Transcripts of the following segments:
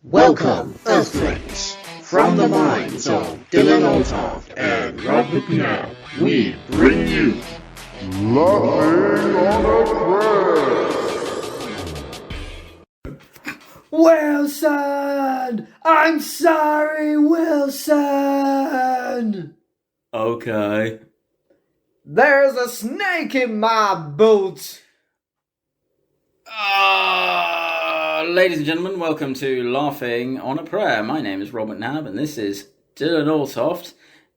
Welcome, Earthlings! From the minds of Dylan Oltoft and Rob McNabb, we bring you Laughing on a Prayer! Wilson! I'm sorry, Wilson! Okay. There's a snake in my boot! Ladies and gentlemen, welcome to Laughing on a Prayer. My name is Rob McNabb and this is Dylan Oltoft.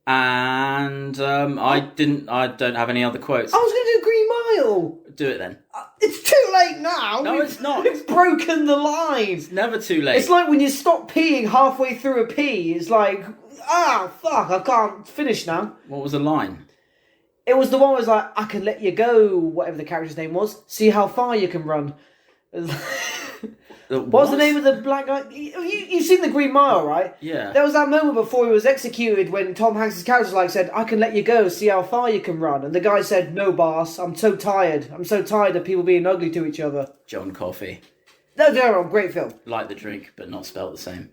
And I don't have any other quotes. I was going to do Green Mile! Do it then. It's too late now! No, it's not. We've broken the line! It's never too late. It's like when you stop peeing halfway through a pee, it's like, fuck, I can't finish now. What was the line? It was the one where it was like, I can let you go, whatever the character's name was, see how far you can run. What's the name of the black guy? You've seen the Green Mile, right? Yeah. There was that moment before he was executed when Tom Hanks' character said, I can let you go, see how far you can run. And the guy said, no, boss, I'm so tired. I'm so tired of people being ugly to each other. John Coffey. No, great film. Like the drink, but not spelled the same.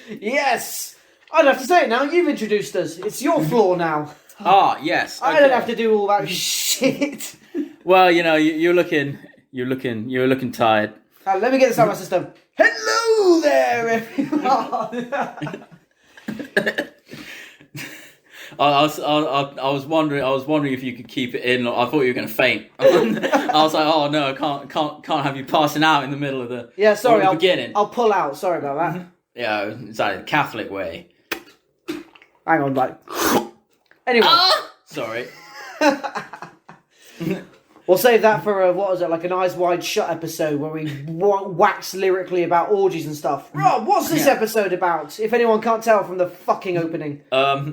Yes! I don't have to say it now, you've introduced us. It's your floor now. Yes. Okay. I don't have to do all that shit. Well, you know, you're looking tired. Let me get this out of my system. Hello there, everyone. I was wondering if you could keep it in. I thought you were going to faint. I was like, oh no, I can't have you passing out in the middle of the beginning. I'll pull out. Sorry about that. Yeah, it's like a Catholic way. Hang on, like. Anyway. Sorry. We'll save that for like an Eyes Wide Shut episode where we wax lyrically about orgies and stuff. Rob, what's this episode about? If anyone can't tell from the fucking opening.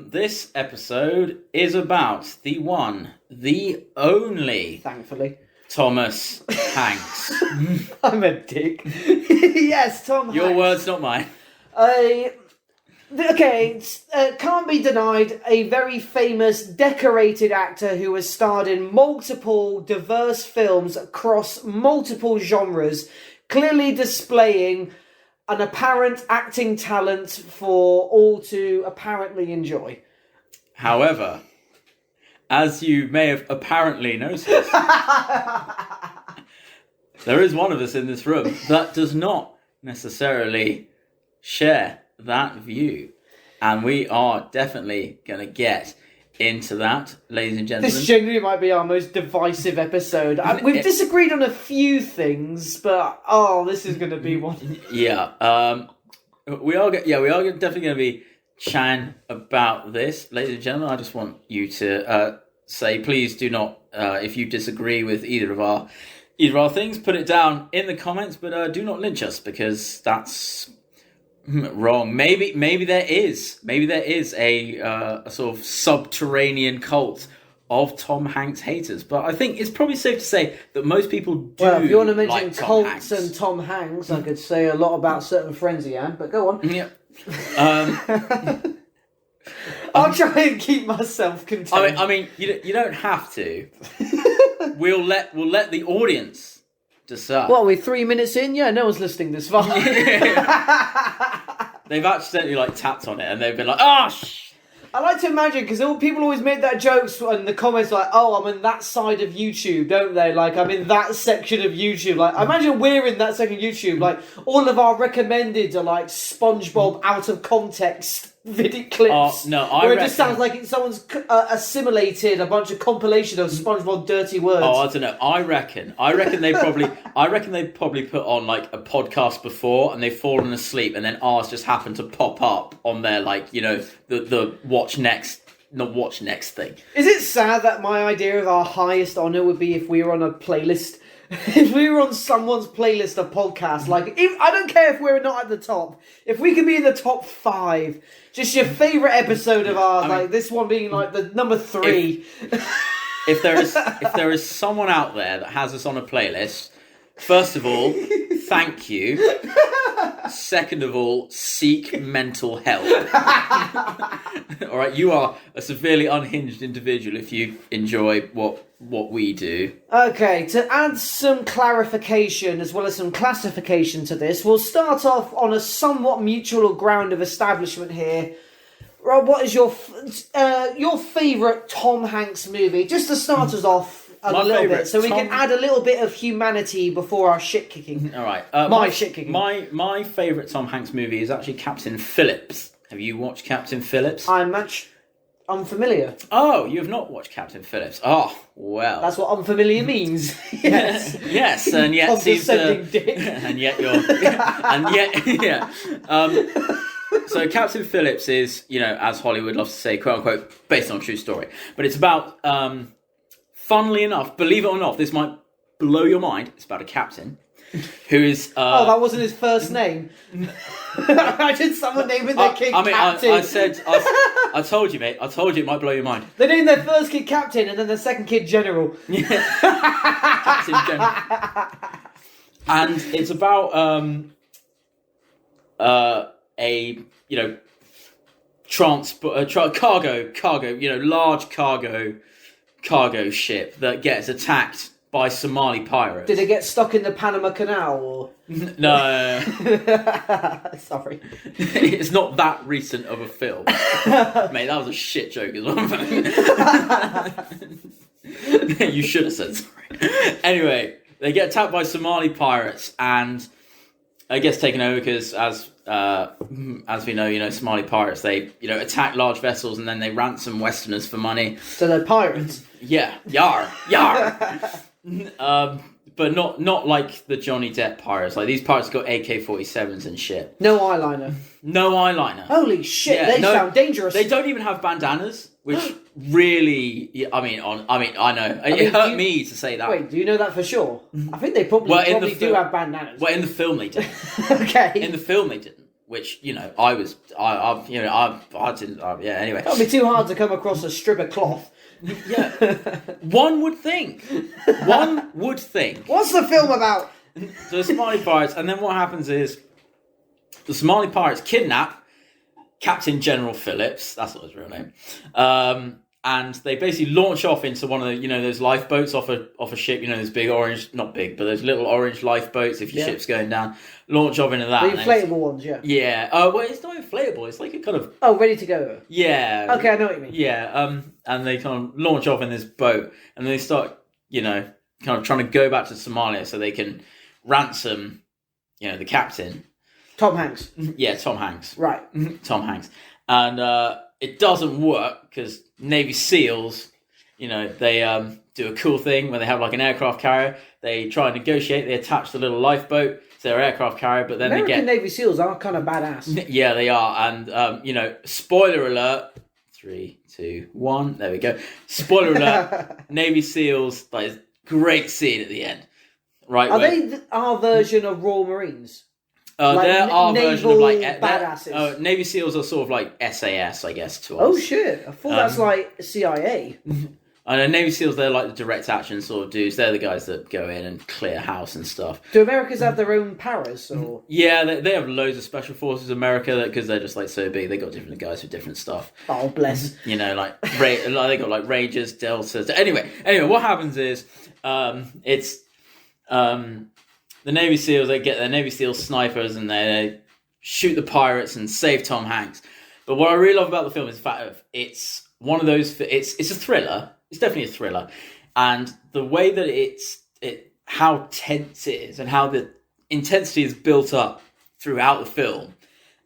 This episode is about the one, the only... Thankfully. Thomas Hanks. I'm a dick. Yes, Tom Hanks. Your words, not mine. Can't be denied, a very famous, decorated actor who has starred in multiple diverse films across multiple genres, clearly displaying an apparent acting talent for all to apparently enjoy. However, as you may have apparently noticed, there is one of us in this room that does not necessarily share that view, and we are definitely going to get into that, ladies and gentlemen. This genuinely might be our most divisive episode. We've disagreed on a few things, but this is going to be one. Yeah, we are definitely going to be chatting about this, ladies and gentlemen. I just want you to say, please do not, if you disagree with either of our things, put it down in the comments, but do not lynch us, because that's wrong. Maybe there is a sort of subterranean cult of Tom Hanks haters, but I think it's probably safe to say that most people do. Well, if you want to mention like cults and Tom Hanks, I could say a lot about certain friends he had, but go on. Yeah. I'll try and keep myself contained. I mean, you don't have to. We'll let the audience decide. What, we're 3 minutes in? Yeah, no one's listening this far. They've accidentally tapped on it and they've been like, I like to imagine, because people always make that jokes in the comments like, I'm in that side of YouTube, don't they? Like, I'm in that section of YouTube. Like, I imagine we're in that section of YouTube. Like, all of our recommendeds are like SpongeBob out of context video clips. Where it just sounds like someone's assimilated a bunch of compilation of SpongeBob dirty words. I don't know. I reckon they probably put on like a podcast before and they've fallen asleep, and then ours just happened to pop up on their the watch next thing. Is it sad that my idea of our highest honour would be if we were on a playlist? If we were on someone's playlist of podcasts, I don't care if we're not at the top. If we could be in the top 5, just your favourite episode of ours, this one being the number 3. If there is someone out there that has us on a playlist, First of all, thank you. Second of all, seek mental help. All right, you are a severely unhinged individual if you enjoy what we do. Okay, to add some clarification as well as some classification to this, we'll start off on a somewhat mutual ground of establishment here. Rob, what is your favourite Tom Hanks movie? Just to start us off a little bit, so we can add a little bit of humanity before our shit kicking. All right, my shit kicking. My favourite Tom Hanks movie is actually Captain Phillips. Have you watched Captain Phillips? I'm unfamiliar. Oh, you have not watched Captain Phillips. Oh, well. That's what unfamiliar means. Yes. Yes, and yet seems dick. and yet you're and yet yeah. So Captain Phillips is, as Hollywood loves to say, quote unquote, based on a true story. But it's about funnly enough, believe it or not, this might blow your mind. It's about a captain who is. Oh, that wasn't his first name. Imagine someone naming their kid Captain. I told you, mate. I told you it might blow your mind. They named their first kid Captain and then their second kid General. Captain General. And it's about a cargo, large cargo ship that gets attacked by Somali pirates. Did it get stuck in the Panama Canal or? No. Sorry. It's not that recent of a film. Mate, that was a shit joke as well. You should have said sorry. Anyway, they get attacked by Somali pirates and it gets taken over because as we know, Somali pirates, they, attack large vessels and then they ransom Westerners for money. So they're pirates? Yeah. Yar. But not like the Johnny Depp pirates. Like, these pirates got AK-47s and shit. No eyeliner? No eyeliner. Holy shit, they sound dangerous. They don't even have bandanas, which really, I know. It hurt me to say that. Wait, do you know that for sure? I think they probably do have bandanas. Well, in the film they didn't. Okay. In the film they didn't. Which, anyway. That'd be too hard to come across a strip of cloth. Yeah. One would think. What's the film about? So the Somali pirates, and then what happens is the Somali pirates kidnap Captain General Phillips, that's not his real name, and they basically launch off into one of the, those lifeboats off a ship, those big orange, not big, but those little orange lifeboats if your ship's going down, launch off into that. The inflatable ones, yeah. Yeah, well, it's not inflatable, it's like a kind of... Oh, ready to go. Yeah. Okay, I know what you mean. Yeah, and they kind of launch off in this boat, and they start, kind of trying to go back to Somalia so they can ransom, the captain. Tom Hanks. Yeah, Tom Hanks. Right. Tom Hanks. And it doesn't work because Navy SEALs, they do a cool thing where they have like an aircraft carrier. They try and negotiate. They attach the little lifeboat to their aircraft carrier, but then American Navy SEALs are kind of badass. Yeah, they are. And, spoiler alert. 3, 2, 1. There we go. Spoiler alert. Navy SEALs, like, great scene at the end. Right. Are they our version of Royal Marines? They're our version of like badasses. Navy SEAls are sort of like SAS, I guess, to us. Oh shit! I thought that's like CIA. I know Navy SEAls. They're like the direct action sort of dudes. They're the guys that go in and clear house and stuff. Do Americans have their own paras or? Yeah, they have loads of special forces. America, because they're just like so big. They got different guys for different stuff. Oh bless! They got like Rangers, Deltas. Anyway, what happens is the Navy SEALs, they get their Navy SEAL snipers and they shoot the pirates and save Tom Hanks. But what I really love about the film is the fact of it's one of those. It's a thriller. It's definitely a thriller, and the way that how tense it is and how the intensity is built up throughout the film.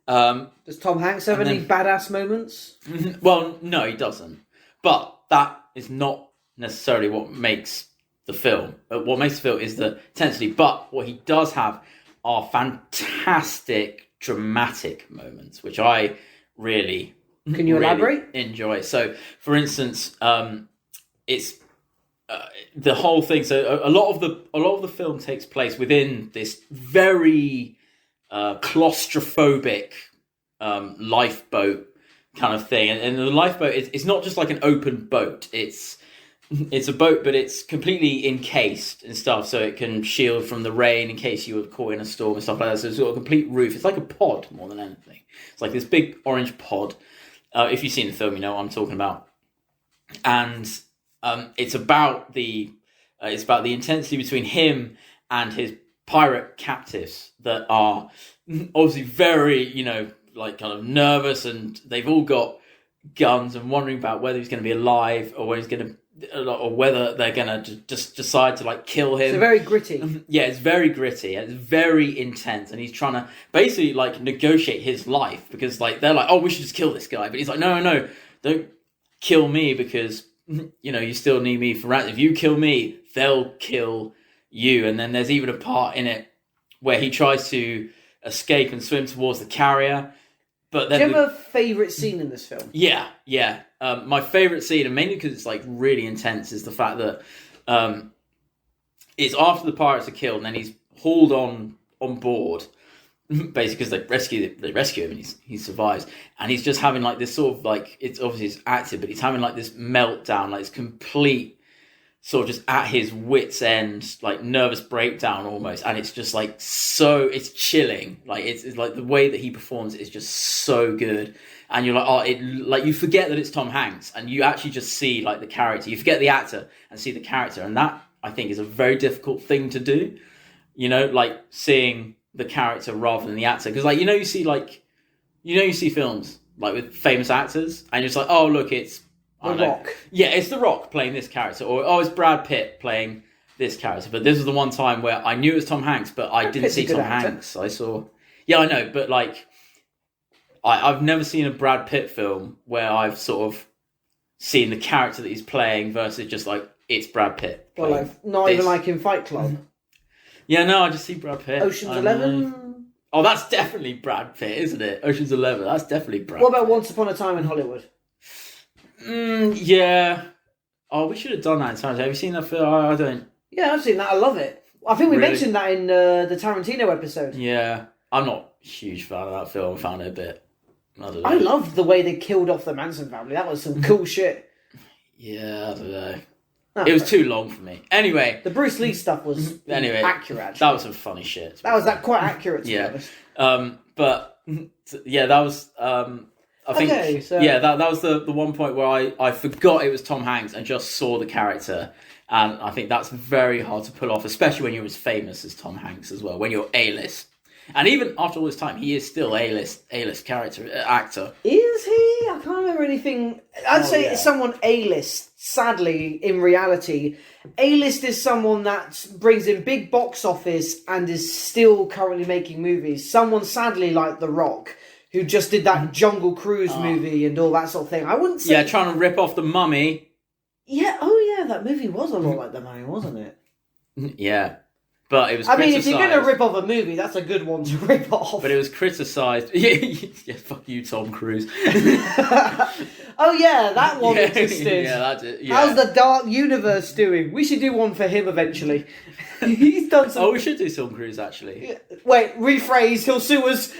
Does Tom Hanks have any badass moments? Well, no, he doesn't. But that is not necessarily what makes the film. What makes the film is the intensity. But what he does have are fantastic dramatic moments, which I really Can you elaborate? Enjoy. So, for instance, it's the whole thing. So, a lot of the film takes place within this very claustrophobic lifeboat kind of thing, and the lifeboat is not just like an open boat. It's it's a boat, but it's completely encased and stuff, so it can shield from the rain in case you were caught in a storm and stuff like that. So it's got a complete roof. It's like a pod more than anything. It's like this big orange pod. If you've seen the film, you know what I'm talking about. And it's about the intensity between him and his pirate captives that are obviously very, you know, like kind of nervous, and they've all got guns and wondering about whether he's going to be alive or whether he's going to, or whether they're going to just decide to like kill him. It's very gritty. Yeah, it's very gritty. It's very intense, and he's trying to basically like negotiate his life because like they're like, oh, we should just kill this guy, but he's like, no, don't kill me because you know you still need me for ransom. If you kill me, they'll kill you. And then there's even a part in it where he tries to escape and swim towards the carrier. But then do you have a favourite scene in this film? Yeah. My favourite scene, and mainly because it's like really intense, is the fact that it's after the pirates are killed and then he's hauled on board, basically because they rescue him and he survives, and he's just having like this sort of like, it's obviously it's active, but he's having like this meltdown, like this complete sort of just at his wit's end, like nervous breakdown almost, and it's just like it's chilling. Like it's like the way that he performs is just so good, and you're like, you forget that it's Tom Hanks, and you actually just see like the character. You forget the actor and see the character, and that I think is a very difficult thing to do. You know, like seeing the character rather than the actor, because like you see films like with famous actors, and you're just like, oh look, it's The Rock. Yeah, it's The Rock playing this character. Or, it's Brad Pitt playing this character. But this was the one time where I knew it was Tom Hanks, but I didn't see Tom Hanks. I saw... Yeah, I know, but like... I've never seen a Brad Pitt film where I've sort of seen the character that he's playing versus just like, it's Brad Pitt. Well, like, not even like in Fight Club. Yeah, no, I just see Brad Pitt. Ocean's 11? Oh, that's definitely Brad Pitt, isn't it? Ocean's 11, that's definitely Brad What about Once Upon a Time in Hollywood? Yeah. Oh, we should have done that in time. Have you seen that film? I don't. Yeah, I've seen that. I love it. I think we mentioned that in the Tarantino episode. Yeah. I'm not a huge fan of that film. I found it a bit... I don't know. I loved the way they killed off the Manson family. That was some cool shit. Yeah, I don't know. It was too long for me. Anyway. The Bruce Lee stuff was accurate, actually. That was some funny shit. That was quite accurate, to be honest. But, yeah, that was... I think, that was the one point where I forgot it was Tom Hanks and just saw the character. And I think that's very hard to pull off, especially when you're as famous as Tom Hanks as well, when you're A-list. And even after all this time, he is still A-list character, actor. Is he? I can't remember anything. I'd say it's someone A-list. Sadly, in reality, A-list is someone that brings in big box office and is still currently making movies. Someone sadly like The Rock, who just did that Jungle Cruise movie and all that sort of thing. I wouldn't say... Yeah, trying to rip off The Mummy. Yeah, that movie was a lot like The Mummy, wasn't it? Yeah. But it was if you're going to rip off a movie, that's a good one to rip off. But it was criticised. Yeah, fuck you, Tom Cruise. Oh yeah, that one existed. Yeah, that's it. Yeah. How's the Dark Universe doing? We should do one for him eventually. He's done some... Oh, we should do Tom Cruise, actually. Wait, rephrase, he'll sue us.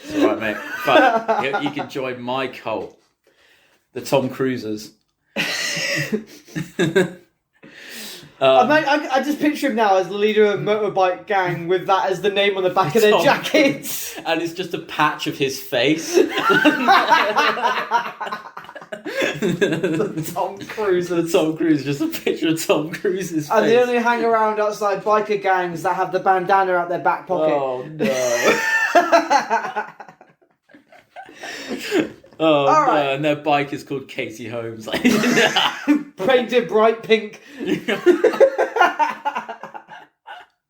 It's alright, mate. But you can join my cult. The Tom Cruisers. I just picture him now as the leader of a motorbike gang with that as the name on the back of their jackets. And it's just a patch of his face. The Tom Cruise. The Tom Cruise, just a picture of Tom Cruise's face. And they only hang around outside biker gangs that have the bandana out their back pocket. Oh, no. Oh, no, and their bike is called Katie Holmes. Painted bright pink.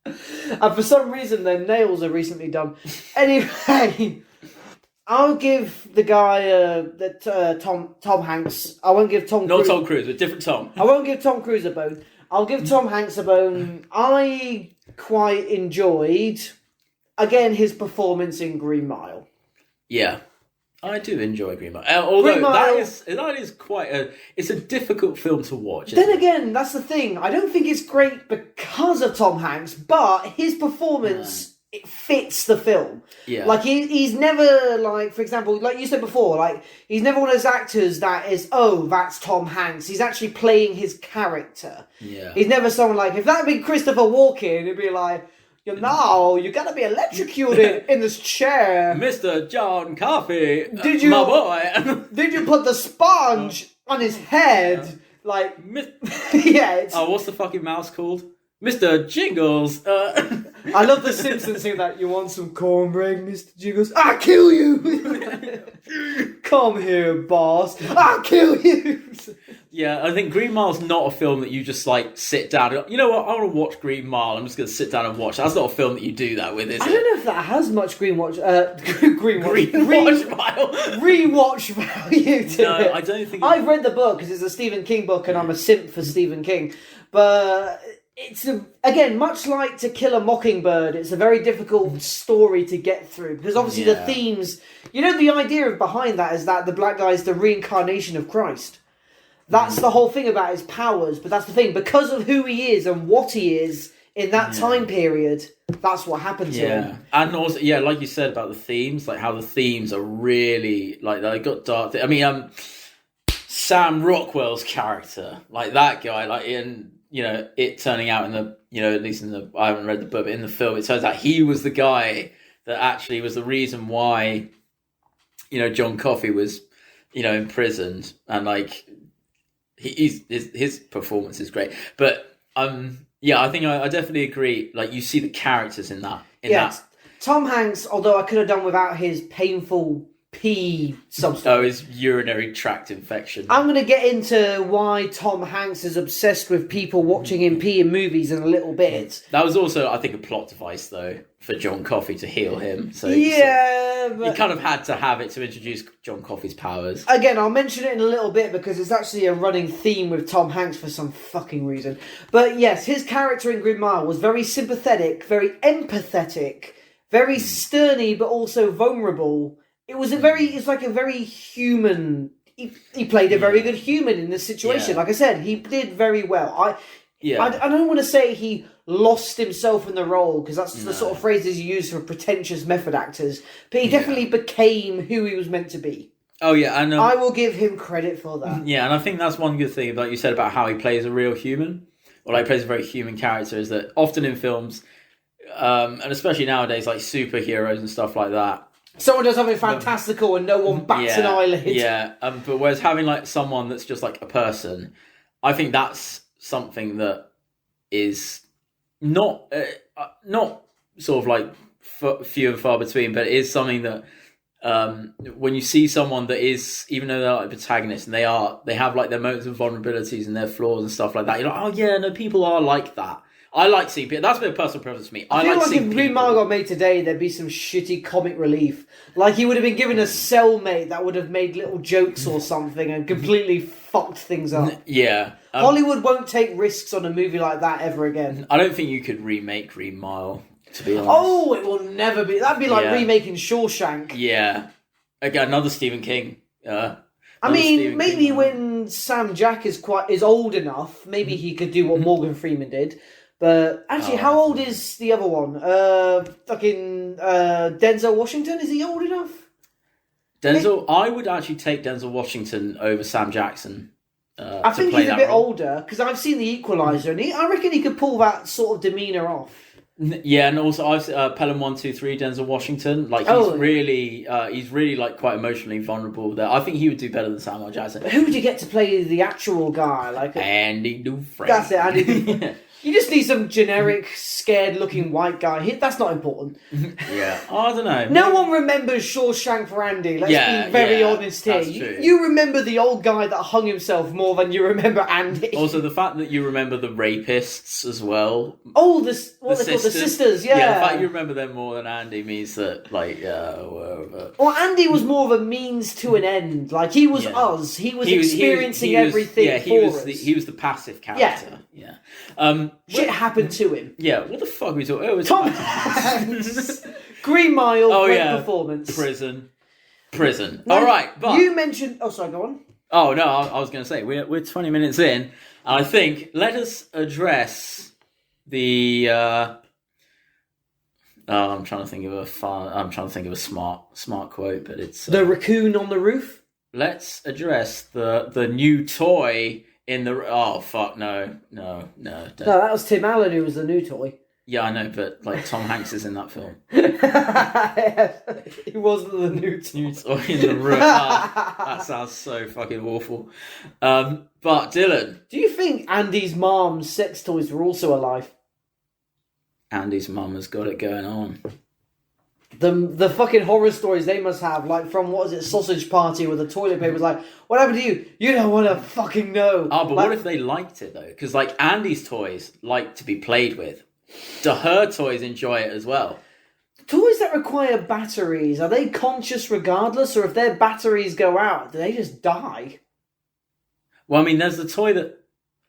And for some reason, their nails are recently done. Anyway, I'll give the guy Tom Hanks. I won't give Tom. Not Tom Cruise, but different Tom. I won't give Tom Cruise a bone. I'll give Tom Hanks a bone. I quite enjoyed, again, his performance in Green Mile. Yeah. I do enjoy Green Mile. Although that is quite it's a difficult film to watch. Then again, that's the thing. I don't think it's great because of Tom Hanks, but his performance it fits the film. Yeah. Like, he's never, like, for example, like you said before, like, he's never one of those actors that is, oh, that's Tom Hanks. He's actually playing his character. Yeah. He's never someone like, if that had been Christopher Walken, it'd be like, you know, you gotta be electrocuted in this chair. Mr. John Coffey, Did you, my boy. did you put the sponge on his head? Like, yeah, it's... Oh, what's the fucking mouse called? Mr. Jingles. I love the Simpsons saying that. You want some cornbread, Mr. Jingles? I'll kill you! Come here, boss. I'll kill you! Yeah, I think Green Mile's not a film that you just, like, sit down and, you know what, I want to watch Green Mile, I'm just going to sit down and watch. That's not a film that you do that with, is it? I don't know if that has much rewatch value to No, it. I don't think... I've read the book, because it's a Stephen King book, and I'm a simp for Stephen King. But... it's, again, much like To Kill a Mockingbird, it's a very difficult story to get through. Because obviously the themes... You know, the idea behind that is that the black guy is the reincarnation of Christ. That's the whole thing about his powers. But that's the thing. Because of who he is and what he is in that time period, that's what happened to him. And also, yeah, like you said about the themes, like how the themes are really... like, they got dark... I mean, Sam Rockwell's character, like that guy, like in... you know, it turning out in the, you know, at least in the, I haven't read the book, but in the film, it turns out he was the guy that actually was the reason why, you know, John Coffey was, you know, imprisoned. And, like, his performance is great. But, yeah, I think I definitely agree. Like, you see the characters in that. Tom Hanks, although I could have done without his painful pee substance. Oh, his urinary tract infection. I'm going to get into why Tom Hanks is obsessed with people watching him pee in movies in a little bit. That was also, I think, a plot device, though, for John Coffey to heal him. So but... he kind of had to have it to introduce John Coffey's powers. Again, I'll mention it in a little bit because it's actually a running theme with Tom Hanks for some fucking reason. But yes, his character in Green Mile was very sympathetic, very empathetic, very sterny, but also vulnerable. It's like a very human... He played a very good human in this situation. Yeah. Like I said, he did very well. I don't want to say he lost himself in the role, because that's the sort of phrases you use for pretentious method actors. But he definitely became who he was meant to be. Oh, yeah. And I will give him credit for that. Yeah, and I think that's one good thing, like you said, about how he plays a real human, or like plays a very human character, is that often in films, and especially nowadays, like superheroes and stuff like that, someone does something fantastical and no one bats an eyelid. Yeah, but whereas having like someone that's just like a person, I think that's something that is not sort of like few and far between, but it is something that when you see someone that is, even though they're like a protagonist and they have like their moments of vulnerabilities and their flaws and stuff like that, you're like, oh yeah, no, people are like that. I like seeing people. That's been a personal preference for me. I feel like if Green Mile got made today, there'd be some shitty comic relief. Like he would have been given a cellmate that would have made little jokes or something and completely fucked things up. Yeah. Hollywood won't take risks on a movie like that ever again. I don't think you could remake Green Mile, to be honest. Oh, it will never be. That'd be like remaking Shawshank. Yeah. Again, another Stephen King. I mean, maybe when Sam Jack is old enough, maybe he could do what Morgan Freeman did. But actually, how old is the other one? Denzel Washington? Is he old enough? I would actually take Denzel Washington over Sam Jackson. I think he's a bit older, because I've seen The Equalizer, and I reckon he could pull that sort of demeanour off. Yeah, and also I've Pelham 123, Denzel Washington. Like he's really like quite emotionally vulnerable there. I think he would do better than Samuel Jackson. But who would you get to play the actual guy? Like Andy Dufresne. That's it, Andy Dufresne. You just need some generic, scared-looking white guy. That's not important. Yeah, I don't know. No one remembers Shawshank for Andy. Let's be very honest here. That's true. You remember the old guy that hung himself more than you remember Andy. Also, the fact that you remember the rapists as well. Oh, the sisters. Yeah. Yeah, the fact you remember them more than Andy means that, like, Well, Andy was more of a means to an end. Like, he was us. He was experiencing everything for us. He was the passive character. Yeah. Shit happened to him. Yeah, what the fuck are we talking about? Tom Hanks. Green Mile, great performance. Prison. Now, all right, but... You mentioned... Oh, sorry, go on. Oh, no, I was going to say, we're 20 minutes in, and I think let us address the... I'm trying to think of a smart quote, but it's The raccoon on the roof. let's address the new toy in the. Oh fuck no. No, that was Tim Allen who was the new toy. Yeah, I know, but like Tom Hanks is in that film. He wasn't the new toy. New toy in the room. That sounds so fucking awful. But Dylan, Do you think Andy's mom's sex toys were also alive? Andy's mum has got it going on. The fucking horror stories they must have, like from what is it, Sausage Party, where the toilet paper was like, "What happened to you? You don't want to fucking know." Oh, but like, what if they liked it though? Because like Andy's toys like to be played with. Do her toys enjoy it as well? toys that require batteries, are they conscious regardless, or if their batteries go out, do they just die? Well, I mean, there's the toy that.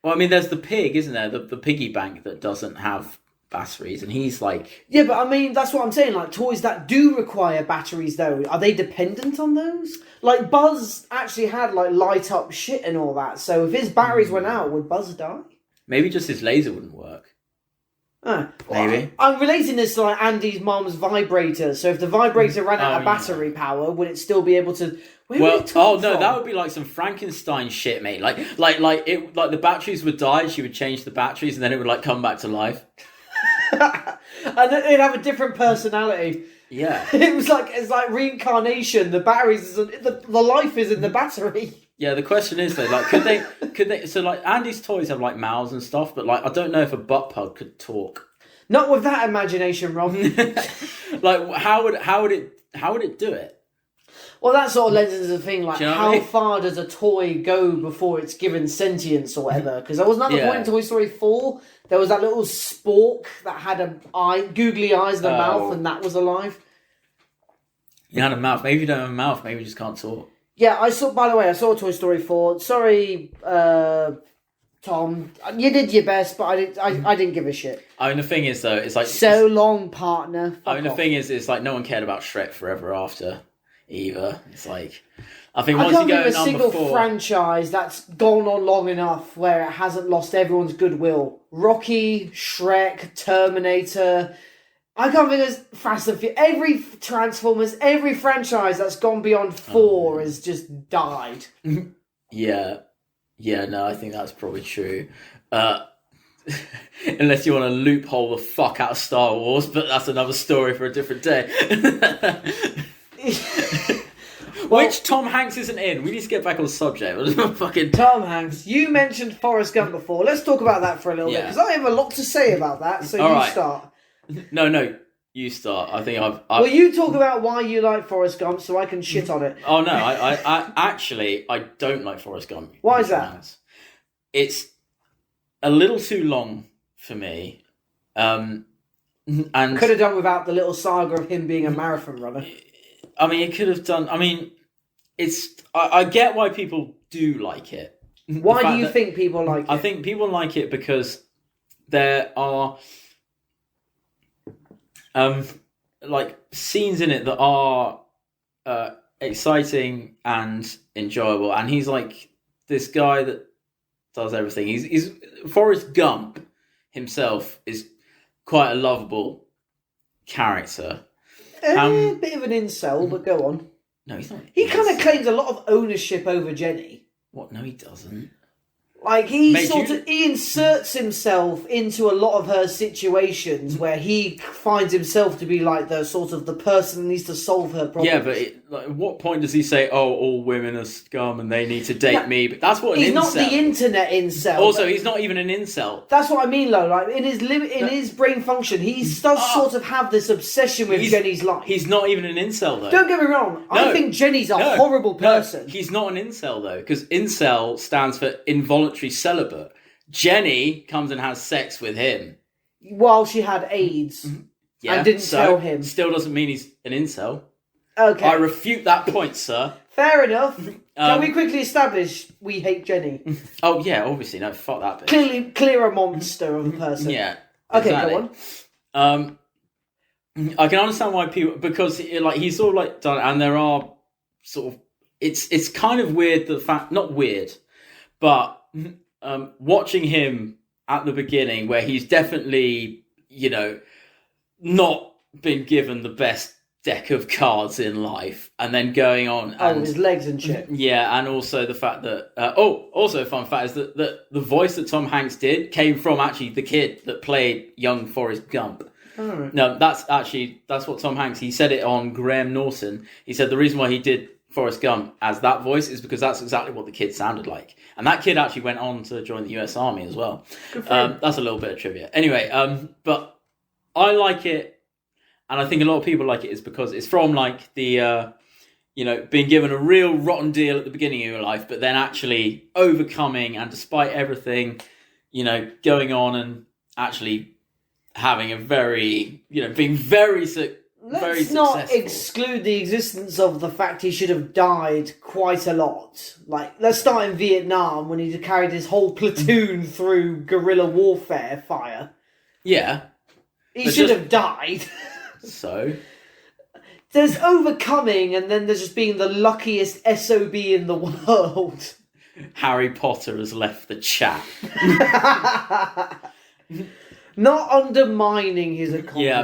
Well, I mean, there's the pig, isn't there? The piggy bank that doesn't have batteries, and he's like. Yeah, but I mean, that's what I'm saying. Like toys that do require batteries, though, are they dependent on those? Like Buzz actually had like light up shit and all that. So if his batteries went out, would Buzz die? Maybe just his laser wouldn't work. Maybe. I'm relating this to like Andy's mum's vibrator. So if the vibrator ran out of battery power, would it still be able to? That would be like some Frankenstein shit, mate. Like the batteries would die. She would change the batteries, and then it would like come back to life. And it'd have a different personality. Yeah. It's like reincarnation. The batteries, the life is in the battery. Yeah, the question is though, like, could they? So like, Andy's toys have like mouths and stuff, but like, I don't know if a butt plug could talk. Not with that imagination, Rob. Like, how would it do it? Well, that sort of lends into the thing, like, Do you know how what I mean? far does a toy go before it's given sentience or whatever? Because there was another point in Toy Story 4, there was that little spork that had googly eyes and a mouth, and that was alive. You had a mouth. Maybe you don't have a mouth. Maybe you just can't talk. Yeah, I saw Toy Story 4. Sorry, Tom. You did your best, but I didn't give a shit. I mean, the thing is, though, it's like... So long, partner. The thing is, it's like no one cared about Shrek Forever After, either. It's like... I think once you go a at number single 4... franchise that's gone on long enough where it hasn't lost everyone's goodwill. Rocky, Shrek, Terminator... I can't think of Fast and Furious. Every Transformers, every franchise that's gone beyond 4 has just died. Yeah, no, I think that's probably true. Unless you want to loophole the fuck out of Star Wars, but that's another story for a different day. Which Tom Hanks isn't in. We need to get back on the subject. Fucking Tom Hanks. You mentioned Forrest Gump before. Let's talk about that for a little bit, because I have a lot to say about that, so you start. No, you start. I think I've... Well, you talk about why you like Forrest Gump, so I can shit on it. Oh no, I actually don't like Forrest Gump. Why is that? It's a little too long for me. And could have done without the little saga of him being a marathon runner. I mean, it could have done. I mean, I get why people do like it. Why do you think people like it? I think people like it because there are like scenes in it that are exciting and enjoyable, and he's like this guy that does everything. He's Forrest Gump himself is quite a lovable character. A bit of an incel, but go on. No, he's not. He kind of claims a lot of ownership over Jenny. What? No, he doesn't. Like, he inserts himself into a lot of her situations where he finds himself to be like the sort of the person that needs to solve her problems. Yeah, but at what point does he say, "Oh, all women are scum and they need to date me"? But that's what he's not the internet incel. Also, he's not even an incel. That's what I mean, though. Like in his brain function, he does sort of have this obsession with Jenny's life. He's not even an incel, though. Don't get me wrong. I think Jenny's a horrible person. He's not an incel, though, because incel stands for involuntary celibate. Jenny comes and has sex with him while she had AIDS and didn't tell him. Still doesn't mean he's an incel. Okay, I refute that point, sir. Fair enough. Can we quickly establish we hate Jenny? Oh yeah, obviously. No, fuck that bitch. Clear a monster of a person. Yeah. Okay, exactly. Go on. I can understand why people, because he's sort of like done, and there are sort of it's kind of weird, the fact, not weird, but watching him at the beginning where he's definitely, not been given the best deck of cards in life, and then going on and his legs and shit. Yeah, and also the fact that also a fun fact is that the voice that Tom Hanks did came from actually the kid that played young Forrest Gump. Oh. No, that's what Tom Hanks, he said it on Graham Norton. He said the reason why he did Forrest Gump as that voice is because that's exactly what the kid sounded like, and that kid actually went on to join the US Army as well. Good for him. That's a little bit of trivia. Anyway, but I like it. And I think a lot of people like it is because it's from like the, being given a real rotten deal at the beginning of your life, but then actually overcoming and despite everything, going on and actually having a very, being very successful. Let's not exclude the existence of the fact he should have died quite a lot. Like, let's start in Vietnam when he carried his whole platoon through guerrilla warfare fire. Yeah. He should have died. So? There's overcoming, and then there's just being the luckiest SOB in the world. Harry Potter has left the chat. Not undermining his accomplishments. Yeah,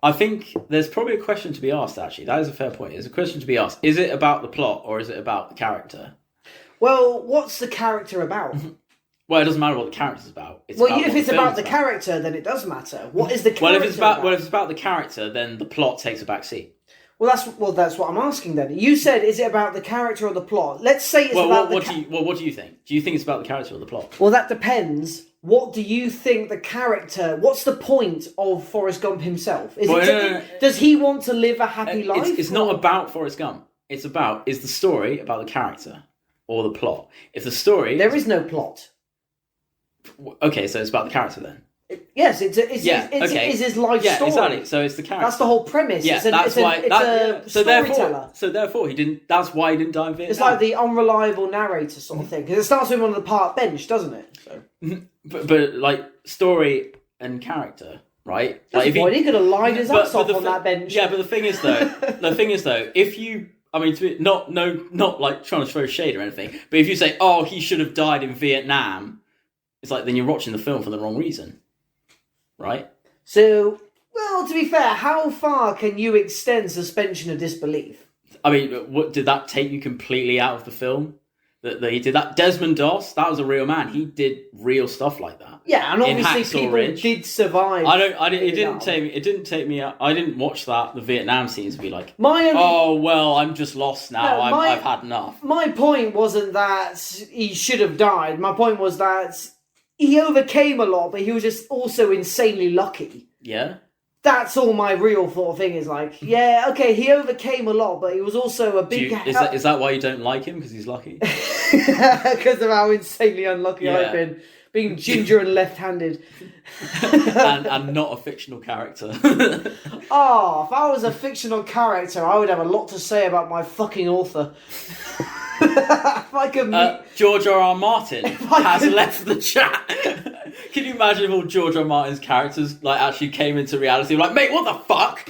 I think there's probably a question to be asked, actually. That is a fair point. There's a question to be asked. Is it about the plot, or is it about the character? Well, what's the character about? Well, it doesn't matter what the character's about. If it's about the character, then it does matter. What is the character if it's about the character, then the plot takes a back seat. Well, that's what I'm asking then. You said, is it about the character or the plot? Let's say it's about the what do you think? Do you think it's about the character or the plot? Well, that depends. What do you think the character... What's the point of Forrest Gump himself? Does he want to live a happy life? It's not about Forrest Gump. It's about, is the story about the character or the plot? If the story... There is no plot. Okay, so it's about the character then. Yes, it's his life story. Yeah, exactly. So it's the character. That's the whole premise. Yeah, So therefore, he didn't. That's why he didn't die in Vietnam. It's like the unreliable narrator sort of thing, because it starts with him on the park bench, doesn't it? So. But like story and character, right? Like if he could have lied his ass off on that bench. Yeah, but the thing is though, if you, I mean, not like trying to throw shade or anything, but if you say, oh, he should have died in Vietnam. It's like, then you're watching the film for the wrong reason. Right? So, well, to be fair, how far can you extend suspension of disbelief? I mean, what did that take you completely out of the film? That he did that? Desmond Doss, that was a real man. He did real stuff like that. Yeah, and obviously people did survive. It didn't take me out. I didn't watch the Vietnam scenes to be like, I'm just lost now. I've had enough. My point wasn't that he should have died. My point was that he overcame a lot, but he was just also insanely lucky. Yeah. That's all my real thought thing is like, yeah, okay, he overcame a lot, but he was also a big... Is that why you don't like him? Because he's lucky? Because of how insanely unlucky I've been. Being ginger and left-handed. and not a fictional character. If I was a fictional character, I would have a lot to say about my fucking author. If I could George R.R. Martin has left the chat. Can you imagine if all George R.R. Martin's characters like actually came into reality? Like, mate, what the fuck?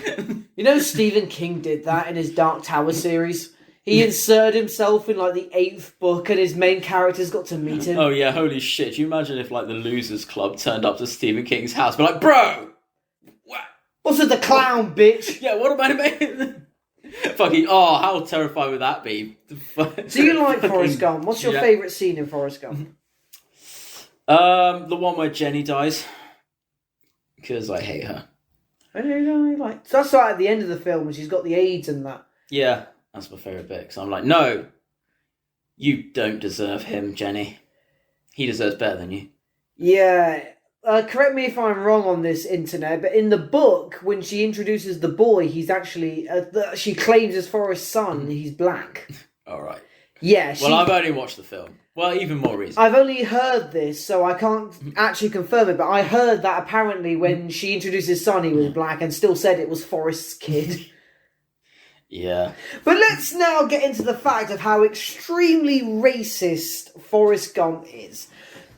You know, Stephen King did that in his Dark Tower series. He inserted himself in like the 8th book, and his main characters got to meet him. Oh yeah, holy shit! Do you imagine if like the Losers Club turned up to Stephen King's house, but like, bro, what's with the clown, bitch? Yeah, what about him? Fucking, how terrifying would that be? Do you like Forrest Gump? What's your favourite scene in Forrest Gump? The one where Jenny dies. Because I hate her. I don't know, like... So that's right at the end of the film, when she's got the AIDS and that. Yeah, that's my favourite bit. Because I'm like, no, you don't deserve him, Jenny. He deserves better than you. Yeah. Correct me if I'm wrong on this, internet, but in the book, when she introduces the boy, he's actually... she claims as Forrest's son, he's black. All right. Yeah. Well, I've only watched the film. Well, even more reason. I've only heard this, so I can't actually confirm it, but I heard that apparently when she introduced his son, he was black, and still said it was Forrest's kid. Yeah. But let's now get into the fact of how extremely racist Forrest Gump is.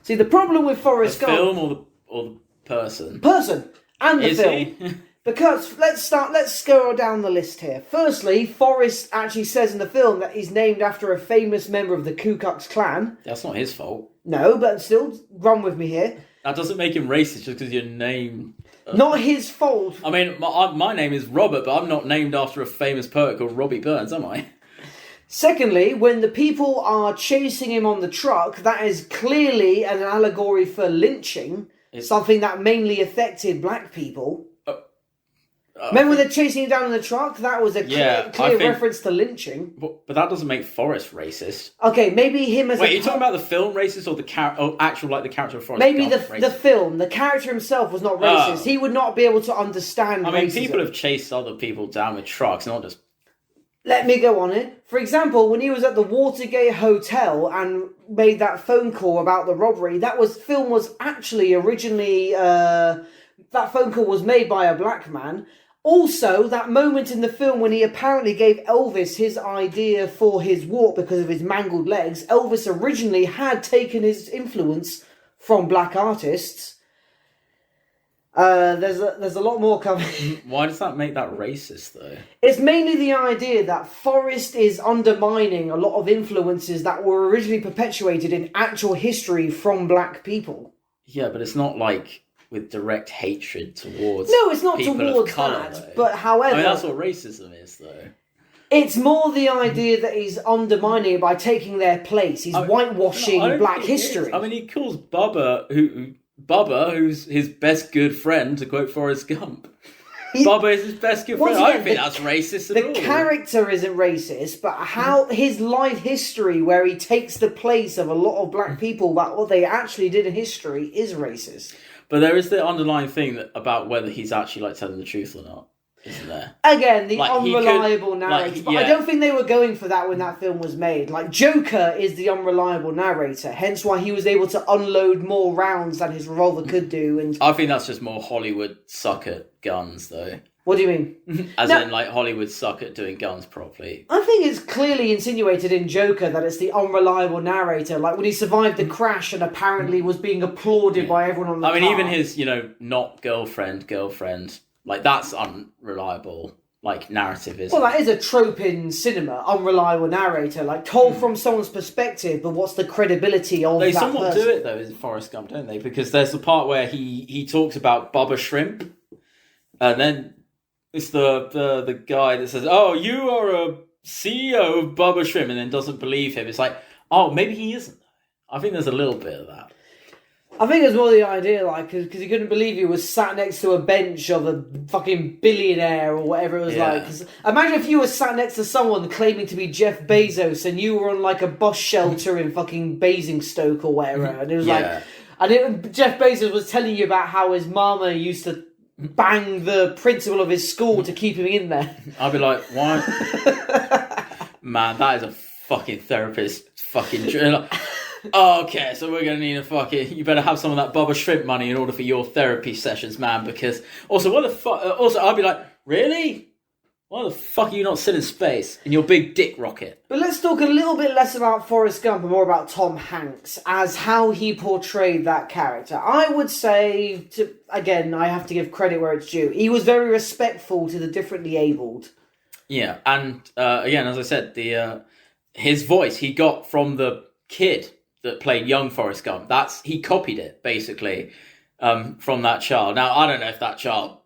See, the problem with Forrest Gump... The film or the person? Person. And the is film. He? Because, let's go down the list here. Firstly, Forrest actually says in the film that he's named after a famous member of the Ku Klux Klan. That's not his fault. No, but still, run with me here. That doesn't make him racist just because your name... Not his fault. I mean, my name is Robert, but I'm not named after a famous poet called Robbie Burns, am I? Secondly, when the people are chasing him on the truck, that is clearly an allegory for lynching, something that mainly affected black people. Remember when they're chasing him down in the truck? That was a clear reference to lynching. But that doesn't make Forrest racist. Okay, maybe him as Wait, are you talking about the film racist or the actual, like, the character of Forrest Maybe Gump the film. The character himself was not racist. He would not be able to understand racism. People have chased other people down with trucks, not just... Let me go on it. For example, when he was at the Watergate Hotel and made that phone call about the robbery, film was actually originally... that phone call was made by a black man. Also, that moment in the film when he apparently gave Elvis his idea for his walk because of his mangled legs, Elvis originally had taken his influence from black artists. There's a lot more coming. Why does that make that racist, though? It's mainly the idea that Forrest is undermining a lot of influences that were originally perpetuated in actual history from black people. Yeah, but it's not like... with direct hatred towards No, it's not people towards of colour, that. though. But however... I mean, that's what racism is, though. It's more the idea that he's undermining it by taking their place. He's whitewashing black history. I mean, he calls Bubba, who's his best good friend, to quote Forrest Gump. Bubba is his best good friend. I don't think that's racist at all. The character isn't racist, but how his life history, where he takes the place of a lot of black people, that what they actually did in history, is racist. But there is the underlying thing about whether he's actually like telling the truth or not, isn't there? Again, the unreliable narrator. But I don't think they were going for that when that film was made. Like, Joker is the unreliable narrator, hence why he was able to unload more rounds than his revolver could do. And I think that's just more Hollywood suck at guns, though. What do you mean? In, like, Hollywood suck at doing guns properly. I think it's clearly insinuated in Joker that it's the unreliable narrator. Like, when he survived the crash and apparently was being applauded by everyone on the car. Even his, not girlfriend, like, that's unreliable, like, narrative, isn't Well, that is a trope in cinema, unreliable narrator. Like, told from someone's perspective, but what's the credibility of that person? They somewhat do it, though, in Forrest Gump, don't they? Because there's the part where he talks about Bubba Shrimp, and then... it's the guy that says, "Oh, you are a CEO of Bubba Shrimp," and then doesn't believe him. It's like, oh, maybe he isn't. I think there's a little bit of that. I think it's more the idea, like, because he couldn't believe he was sat next to a bench of a fucking billionaire or whatever it was like. 'Cause imagine if you were sat next to someone claiming to be Jeff Bezos and you were on, like, a bus shelter in fucking Basingstoke or whatever, and it was Jeff Bezos was telling you about how his mama used to bang the principal of his school to keep him in there. I'd be like, why? Man, that is a fucking therapist fucking drill. Okay, so we're gonna need you better have some of that Bubba Shrimp money in order for your therapy sessions, man, because also what the fuck, also I'd be like, really? Why the fuck are you not still in space in your big dick rocket? But let's talk a little bit less about Forrest Gump and more about Tom Hanks as how he portrayed that character. I would say, again, I have to give credit where it's due. He was very respectful to the differently abled. Yeah, and again, as I said, his voice he got from the kid that played young Forrest Gump. He copied it basically from that child. Now I don't know if that child.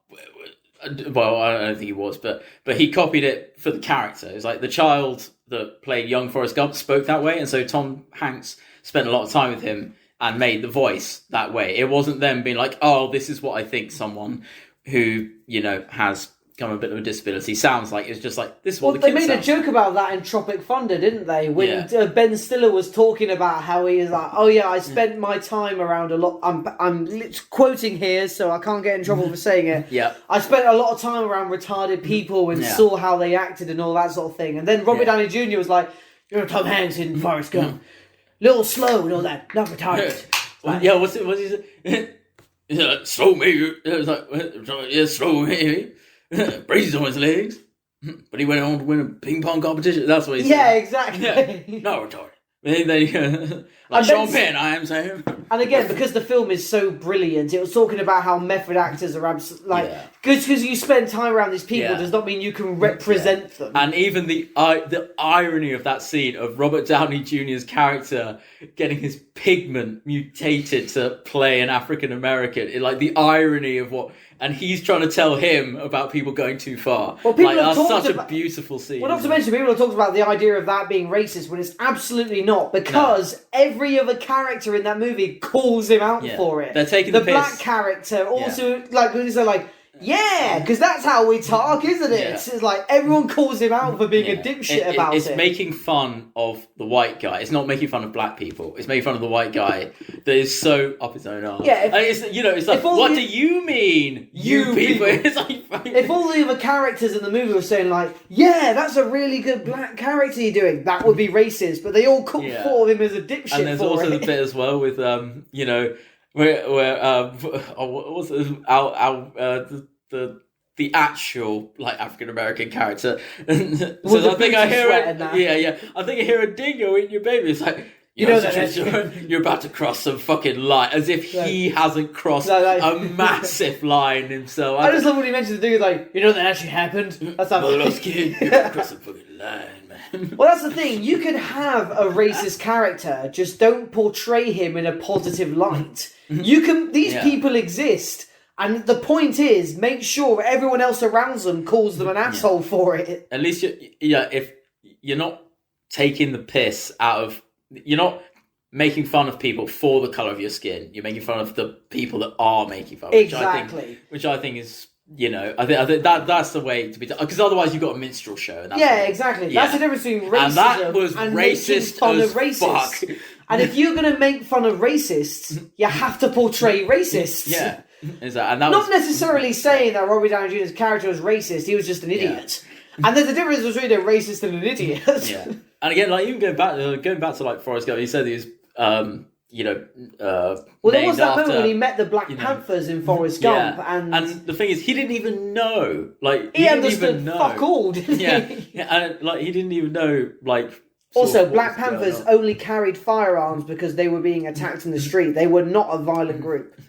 Well, I don't think he was, but he copied it for the character. It's like the child that played young Forrest Gump spoke that way, and so Tom Hanks spent a lot of time with him and made the voice that way. It wasn't them being like, oh, this is what I think someone who, has become a bit of a disability sounds like. It's just like, this is what the kid they made a joke like. About that in Tropic Thunder, didn't they? When Ben Stiller was talking about how he is like, oh yeah, I spent my time around a lot. I'm quoting here, so I can't get in trouble for saying it. Yeah, I spent a lot of time around retarded people and saw how they acted and all that sort of thing. And then Robert Downey Jr. was like, you're Tom Hanks in Forrest Gump, little slow and all that, not retarded. Like, what's he say? He's like, slow me. It was like, slow me. Braces on his legs, but he went on to win a ping pong competition. That's what he said. Yeah, exactly. Yeah. No retarded. Like Sean Penn, I am so. And again, because the film is so brilliant, it was talking about how method actors are because you spend time around these people does not mean you can represent them. And even the irony of that scene of Robert Downey Jr.'s character getting his pigment mutated to play an African American, like the irony of what. And he's trying to tell him about people going too far. Well, people that's such a beautiful scene. Well, not to mention, people have talked about the idea of that being racist when it's absolutely not, because every other character in that movie calls him out for it. They're taking the piss. Black character also, because that's how we talk, isn't it? Yeah. It's like everyone calls him out for being a dipshit about it. It's making fun of the white guy. It's not making fun of black people. It's making fun of the white guy that is so up his own arse. Yeah, it's like, what do you mean, you people? It's like, if all the other characters in the movie were saying like, yeah, that's a really good black character you're doing, that would be racist. But they all thought of him as a dipshit. And there's also the bit as well with the actual like African American character says, I think I hear a dingo eating your baby. It's like, you're about to cross some fucking line, as if he hasn't crossed a massive line himself. I just love when he mentions the dingo, like, that actually happened. That's how lost kid, you're about to cross a fucking line, man. Well, that's the thing. You could have a racist character, just don't portray him in a positive light. These people exist. And the point is, make sure everyone else around them calls them an asshole for it. At least, if you're not taking the piss out of... You're not making fun of people for the colour of your skin. You're making fun of the people that are making fun. Exactly. Which I think is... I think that's the way to be done. Because otherwise you've got a minstrel show. And exactly. Yeah. That's the difference between racism and that was racist fun as of racists. Fuck. And if you're going to make fun of racists, you have to portray racists. Yeah. Not necessarily saying that Robert Downey Jr.'s character was racist, he was just an idiot. And there's a difference between a racist and an idiot. Yeah. And again, like even going back to like Forrest Gump, he said he was well, there was that moment when he met the Black Panthers in Forrest Gump, and the thing is, he didn't even know. Like he understood fuck all, didn't he? And like he didn't even know. Like also, Black Panthers only carried firearms because they were being attacked in the street. They were not a violent group.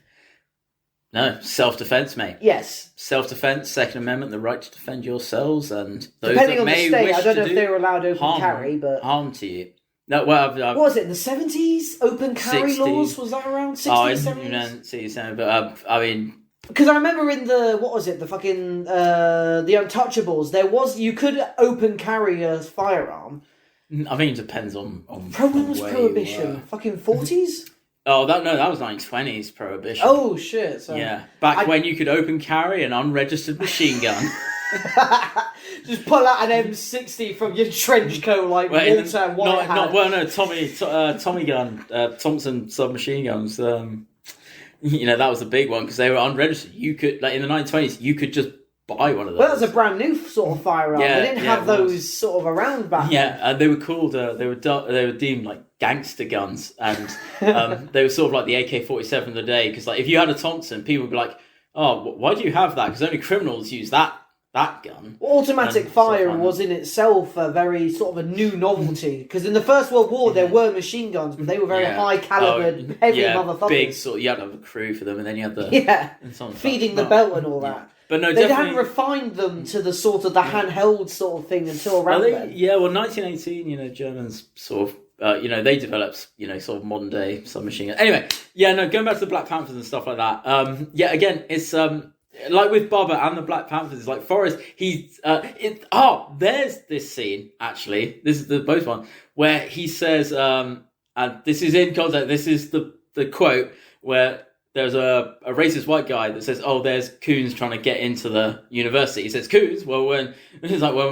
No, self-defense, mate. Yes. Self-defense, Second Amendment, the right to defend yourselves and those depending that on may the state, wish I don't know to if they were allowed open carry, but harm to you. No, well, what was it in the 70s? Open carry 60s. Laws, was that around 60s, 70s? But I mean, because I remember in the the fucking the Untouchables, you could open carry a firearm. I think it depends on when was prohibition? Fucking 40s. Oh, that was 1920s prohibition. Oh shit! So back when you could open carry an unregistered machine gun. Just pull out an M60 from your trench coat like Walter White. Tommy gun, Thompson submachine guns. That was a big one because they were unregistered. You could, like in the 1920s, you could just buy one of those. Well, that was a brand new sort of firearm. They didn't have those sort of around back then. Yeah, and they were called. They were deemed like gangster guns, and they were sort of like the AK-47 of the day. Because like if you had a Thompson, people would be like, "Oh, why do you have that?" Because only criminals use that gun. Well, automatic fire was in itself a very sort of a new novelty. Because in the First World War, there were machine guns, but they were very high calibered, heavy motherfuckers. Big sort. You had to have a crew for them, and then you had the feeding the belt and all that. But no, they hadn't refined them to the sort of the handheld sort of thing until around then. Yeah, well, 1918, Germans sort of, they developed, sort of modern day submachine gun. Anyway, going back to the Black Panthers and stuff like that. Again, it's like with Bubba and the Black Panthers, it's like Forrest. There's this scene actually. This is the both one where he says, and this is in context. This is the quote where. There's a racist white guy that says, "Oh, there's coons trying to get into the university." He says, "Coons? Well, when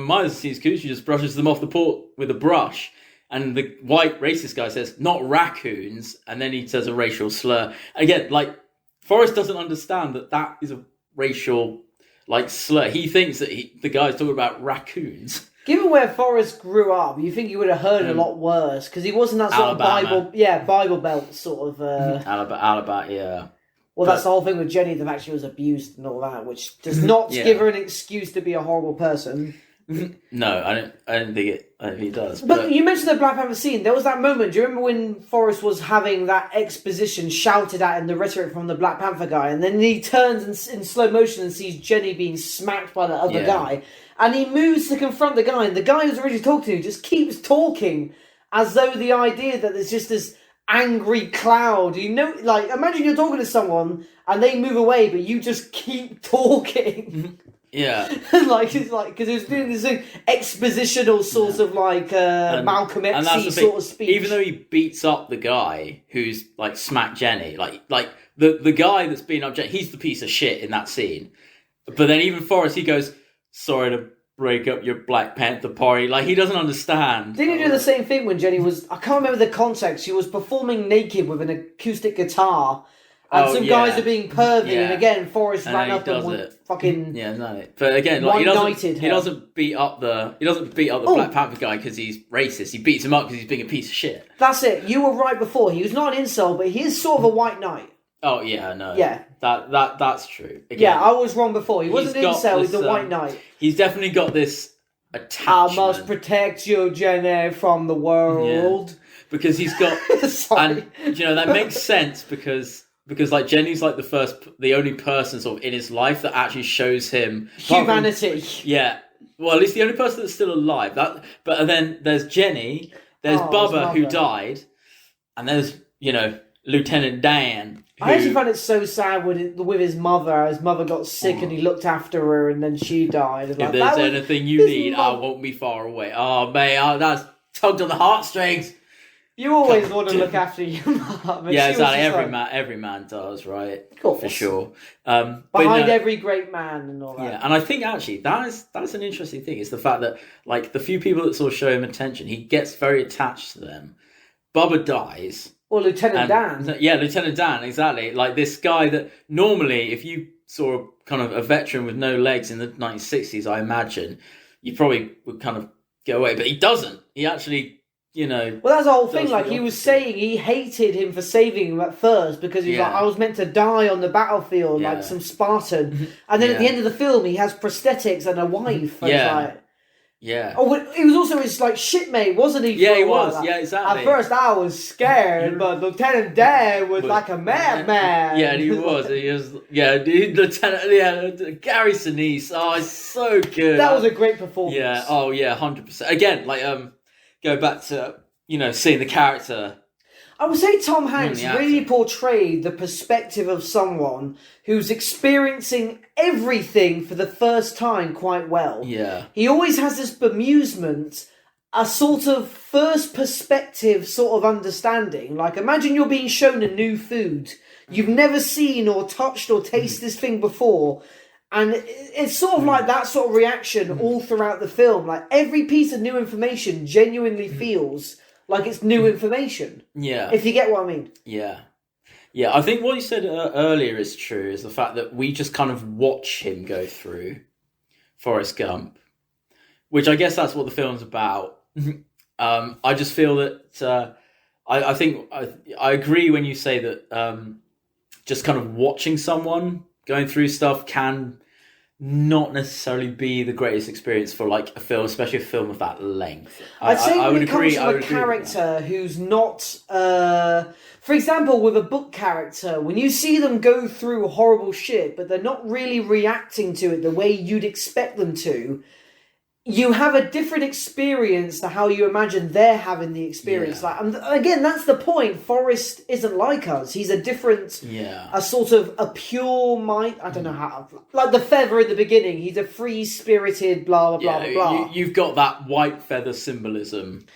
Myers sees coons, she just brushes them off the port with a brush." And the white racist guy says, "Not raccoons," and then he says a racial slur. Again, like Forrest doesn't understand that is a racial slur. He thinks that the guy's talking about raccoons. Given where Forrest grew up, you think he would have heard a lot worse because he wasn't that sort of Bible Belt sort of. Alabama, yeah. Well, that's the whole thing with Jenny. The fact she was abused and all that, which does not give her an excuse to be a horrible person. No, I don't think he does. But you mentioned the Black Panther scene. There was that moment. Do you remember when Forrest was having that exposition shouted at in the rhetoric from the Black Panther guy, and then he turns in slow motion and sees Jenny being smacked by the other guy, and he moves to confront the guy, and the guy who's originally talking to just keeps talking as though the idea that there's just this angry cloud. Like, imagine you're talking to someone and they move away, but you just keep talking. Yeah. It's like, because he was doing this expositional sort of like Malcolm X-y sort of speech. Even though he beats up the guy who's like smacked Jenny, like the guy that's beating up Jenny, he's the piece of shit in that scene. But then even Forrest, he goes, sorry to break up your Black Panther party. Like, he doesn't understand. Didn't he do the same thing when Jenny was... I can't remember the context. She was performing naked with an acoustic guitar. And some guys are being pervy. And again, Forrest ran up and fucking... Yeah, no. But again, like, he doesn't beat up the Black Panther guy because he's racist. He beats him up because he's being a piece of shit. That's it. You were right before. He was not an incel, but he is sort of a white knight. Oh, yeah, no. Yeah. That's true. Again, yeah, I was wrong before. He wasn't an incel, he's a white knight. He's definitely got this attachment. I must protect you, Jenny, from the world. Yeah. Because he's got... Sorry. And, that makes sense because like, Jenny's like the only person sort of in his life that actually shows him... humanity. Yeah. Well, at least the only person that's still alive. But then there's Jenny, there's Bubba, who died, and there's, Lieutenant Dan. I actually found it so sad with his mother. His mother got sick and he looked after her and then she died. If there's anything you need, I won't be far away. Oh, man, that's tugged on the heartstrings. You always want to look after your mum. Yeah, exactly. Every man does, right? Of course. For sure. Behind every great man and all that. Yeah, and I think actually that's an interesting thing. It's the fact that, like, the few people that sort of show him attention, he gets very attached to them. Bubba dies. Or Lieutenant Dan. Yeah, Lieutenant Dan, exactly. Like, this guy that normally, if you saw kind of a veteran with no legs in the 1960s, I imagine, you probably would kind of go away. But he doesn't. He actually, Well, that's the whole thing. Like, he was saying he hated him for saving him at first because he was like, I was meant to die on the battlefield like some Spartan. And then at the end of the film, he has prosthetics and a wife. And Oh, he was also his shipmate, wasn't he? Yeah, he was. Yeah, exactly. At first, I was scared, but Lieutenant Dan was like a madman. Yeah, and he was. Lieutenant. Yeah, Gary Sinise. Oh, it's so good. That was a great performance. Yeah. Oh, yeah, 100%. Again, like go back to seeing the character. I would say Tom Hanks really portrayed the perspective of someone who's experiencing everything for the first time quite well. Yeah. He always has this bemusement, a sort of first perspective sort of understanding. Like, imagine you're being shown a new food. You've never seen or touched or tasted this thing before. And it's sort of like that sort of reaction all throughout the film. Like, every piece of new information genuinely feels like it's new information. Yeah. If you get what I mean. Yeah. Yeah, I think what you said earlier is true, is the fact that we just kind of watch him go through Forrest Gump, which I guess that's what the film's about. I just feel that I think I agree when you say that just kind of watching someone going through stuff can not necessarily be the greatest experience for like a film, especially a film of that length. I'd say when it comes to a character who's not, for example, with a book character, when you see them go through horrible shit, but they're not really reacting to it the way you'd expect them to, you have a different experience to how you imagine they're having the experience. Yeah. Like, again, that's the point. Forrest isn't like us. He's a different, a sort of a pure mind. I don't know how. Like the feather at the beginning. He's a free-spirited, blah, blah, blah, blah. You've got that white feather symbolism.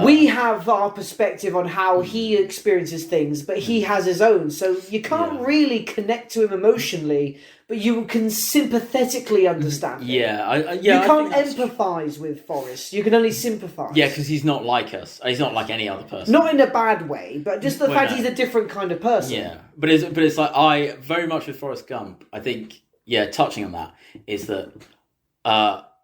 We have our perspective on how he experiences things, but he has his own. So you can't really connect to him emotionally, but you can sympathetically understand him. You can't empathise with Forrest. You can only sympathise. Yeah, because he's not like us. He's not like any other person. Not in a bad way, but just the fact he's a different kind of person. Yeah, but it's like, I very much with Forrest Gump, I think, touching on that, is that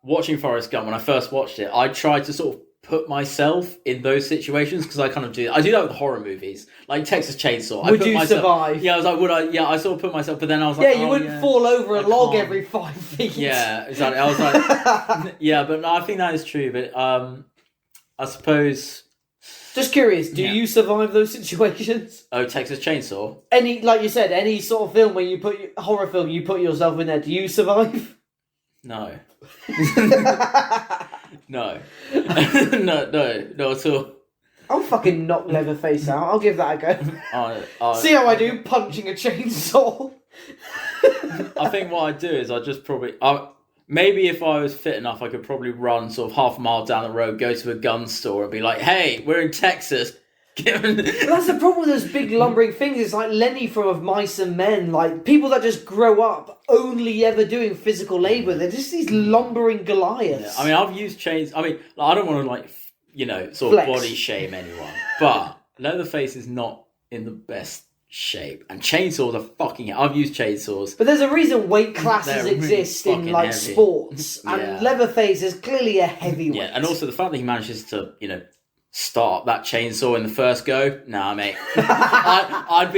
watching Forrest Gump, when I first watched it, I tried to sort of put myself in those situations because I kind of do. I do that with horror movies, like Texas Chainsaw. Would you survive? Yeah, I was like, would I? Yeah, I sort of put myself, but then I was like, yeah, you wouldn't fall over a log every 5 feet. Yeah, exactly. I was like, yeah, but no, I think that is true. But I suppose. Just curious, do you survive those situations? Oh, Texas Chainsaw. Any, like you said, any sort of film where you put horror film, you put yourself in there. Do you survive? No. No. no, not at all. I'll fucking knock Leatherface out. I'll give that a go. See how I do punching a chainsaw. I think what I'd do is I'd just probably... maybe if I was fit enough, I could probably run sort of half a mile down the road, go to a gun store and be like, hey, we're in Texas. But that's the problem with those big lumbering things. It's like Lenny from Of Mice and Men. Like, people that just grow up only ever doing physical labour. They're just these lumbering Goliaths. Yeah, I mean, I've used chains. I mean, I don't want to, sort of body shame anyone. But Leatherface is not in the best shape. And chainsaws are fucking... I've used chainsaws. But there's a reason weight classes exist in, like, heavy. sports. And Leatherface is clearly a heavyweight. Yeah, and also the fact that he manages to, start up that chainsaw in the first go. Nah, mate. I'd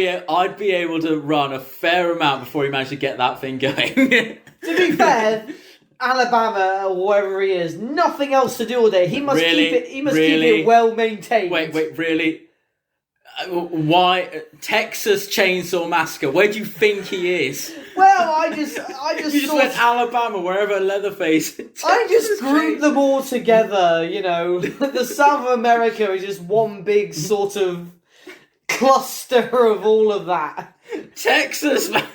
be able to run a fair amount before he managed to get that thing going. To be fair, Alabama or wherever he is, nothing else to do all day. He must keep it well maintained. Wait, really? Why Texas Chainsaw Massacre? Where do you think he is? Well, I just you just went Alabama, wherever Leatherface. I just grouped them all together. The South of America is just one big sort of cluster of all of that. Texas, man.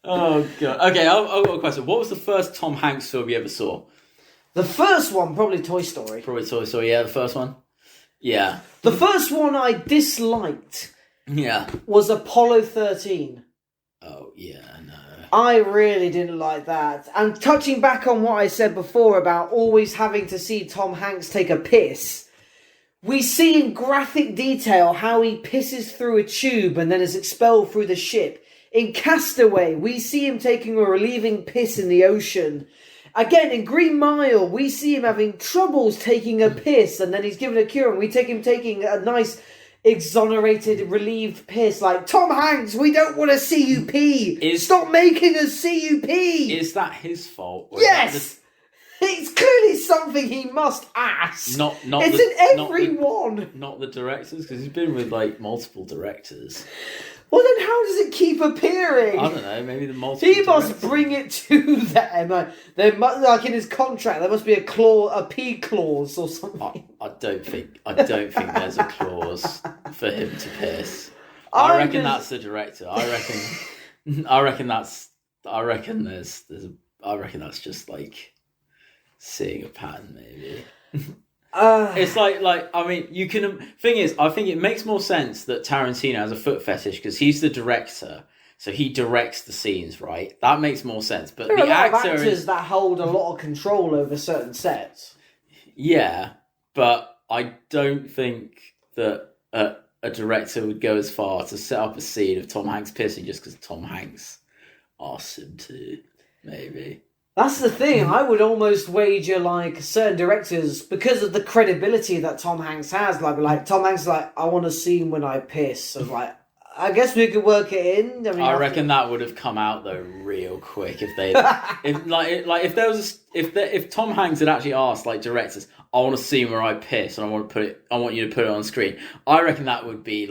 Oh god. Okay, I've got a question. What was the first Tom Hanks film you ever saw? The first one, probably Toy Story. Probably Toy Story. Yeah, the first one. Yeah. The first one I disliked was Apollo 13. Oh, yeah, no. I really didn't like that. And touching back on what I said before about always having to see Tom Hanks take a piss, we see in graphic detail how he pisses through a tube and then is expelled through the ship. In Castaway, we see him taking a relieving piss in the ocean. Again, in Green Mile, we see him having troubles taking a piss, and then he's given a cure, and we take him taking a nice, exonerated, relieved piss. Like, Tom Hanks, we don't want to see you pee. Stop making us see you pee. Is that his fault? Yes! It's clearly something he must ask. It's in every one. Not the directors, because he's been with, multiple directors. Well, then how does it keep appearing? I don't know, maybe the multiple He must bring it to them. There must, in his contract, there must be a P clause or something. I don't think there's a clause for him to piss. I reckon that's the director. I reckon that's just seeing a pattern, maybe. It's you can. Thing is, I think it makes more sense that Tarantino has a foot fetish because he's the director, so he directs the scenes, right? That makes more sense. But there are a lot of actors that hold a lot of control over certain sets. Yeah, but I don't think that a director would go as far to set up a scene of Tom Hanks pissing just because Tom Hanks asked him to. Maybe. That's the thing. I would almost wager, certain directors, because of the credibility that Tom Hanks has, like Tom Hanks is like, I want to see him when I piss. I was like, I guess we could work it in. I reckon that would have come out though real quick if they, if Tom Hanks had actually asked directors, I want to see him where I piss and I want you to put it on screen. I reckon that would be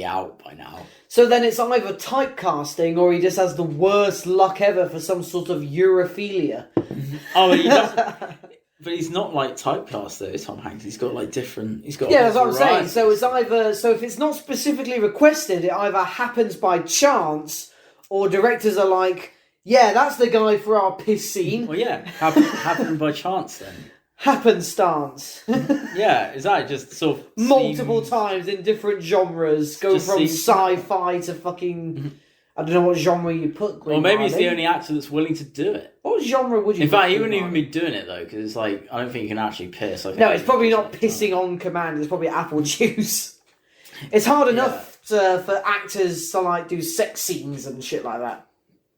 out by now. So then it's either typecasting or he just has the worst luck ever for some sort of urophilia. Oh, he does. But he's not typecast though, Tom Hanks. He's got different. He's got. Yeah, that's what I'm saying. So it's either. So if it's not specifically requested, it either happens by chance, or directors are like, yeah, that's the guy for our piss scene. Well, yeah, happened by chance then. Happenstance. Yeah, exactly. Just sort of multiple times in different genres, go from sci-fi to fucking. I don't know what genre you put. Or maybe he's the only actor that's willing to do it. What genre would you? In fact, he wouldn't even be doing it though, because it's I don't think you can actually piss. No, it's probably not pissing on command. It's probably apple juice. It's hard enough for actors to do sex scenes and shit like that.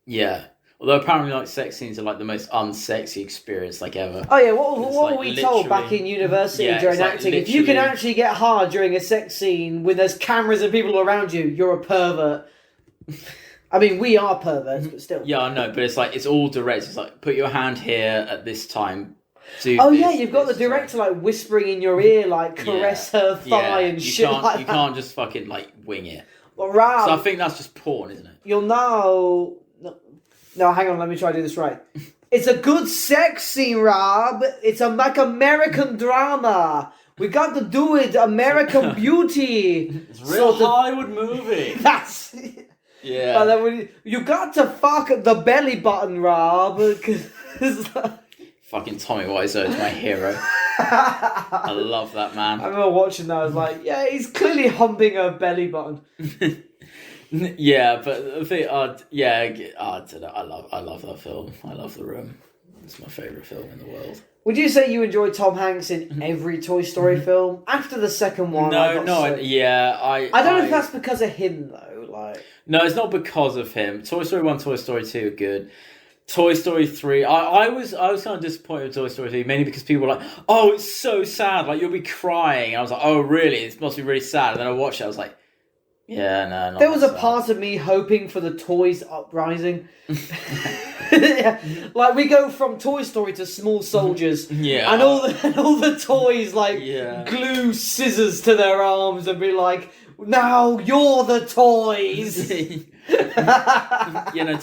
Yeah. Although apparently, like, sex scenes are like the most unsexy experience like ever. Oh yeah, what were we told back in university during acting? If you can actually get hard during a sex scene when there's cameras and people around you, you're a pervert. I mean, we are perverts, but still. Yeah, I know, but it's like it's all direct. It's like put your hand here at this time. You've got the director like whispering in your ear, like caress her thigh and shit like that. You can't just fucking like wing it. Well, Rob, so I think that's just porn, isn't it? You'll know. No, hang on, let me try to do this right. It's a good sex scene, Rob. It's like American drama. We got to do it, American Beauty. It's a real Hollywood movie. That's... Yeah. But then you got to fuck the belly button, Rob. Fucking Tommy Wiseau is my hero. I love that man. I remember watching that, I was like, yeah, he's clearly humping a belly button. Yeah, but the thing, I don't know. I love that film. I love The Room. It's my favourite film in the world. Would you say you enjoy Tom Hanks in every Toy Story film? After the second one, I don't know if that's because of him though. Like, no, it's not because of him. Toy Story 1, Toy Story 2 are good. Toy Story 3, I was kind of disappointed with Toy Story 3, mainly because people were like, oh, it's so sad, like you'll be crying. And I was like, oh really? It must be really sad. And then I watched it, I was like, yeah, no, not there was a sad. part of me hoping for the toys uprising. Yeah. Like we go from Toy Story to Small Soldiers, and all the toys like glue scissors to their arms and be like, now you're the toys.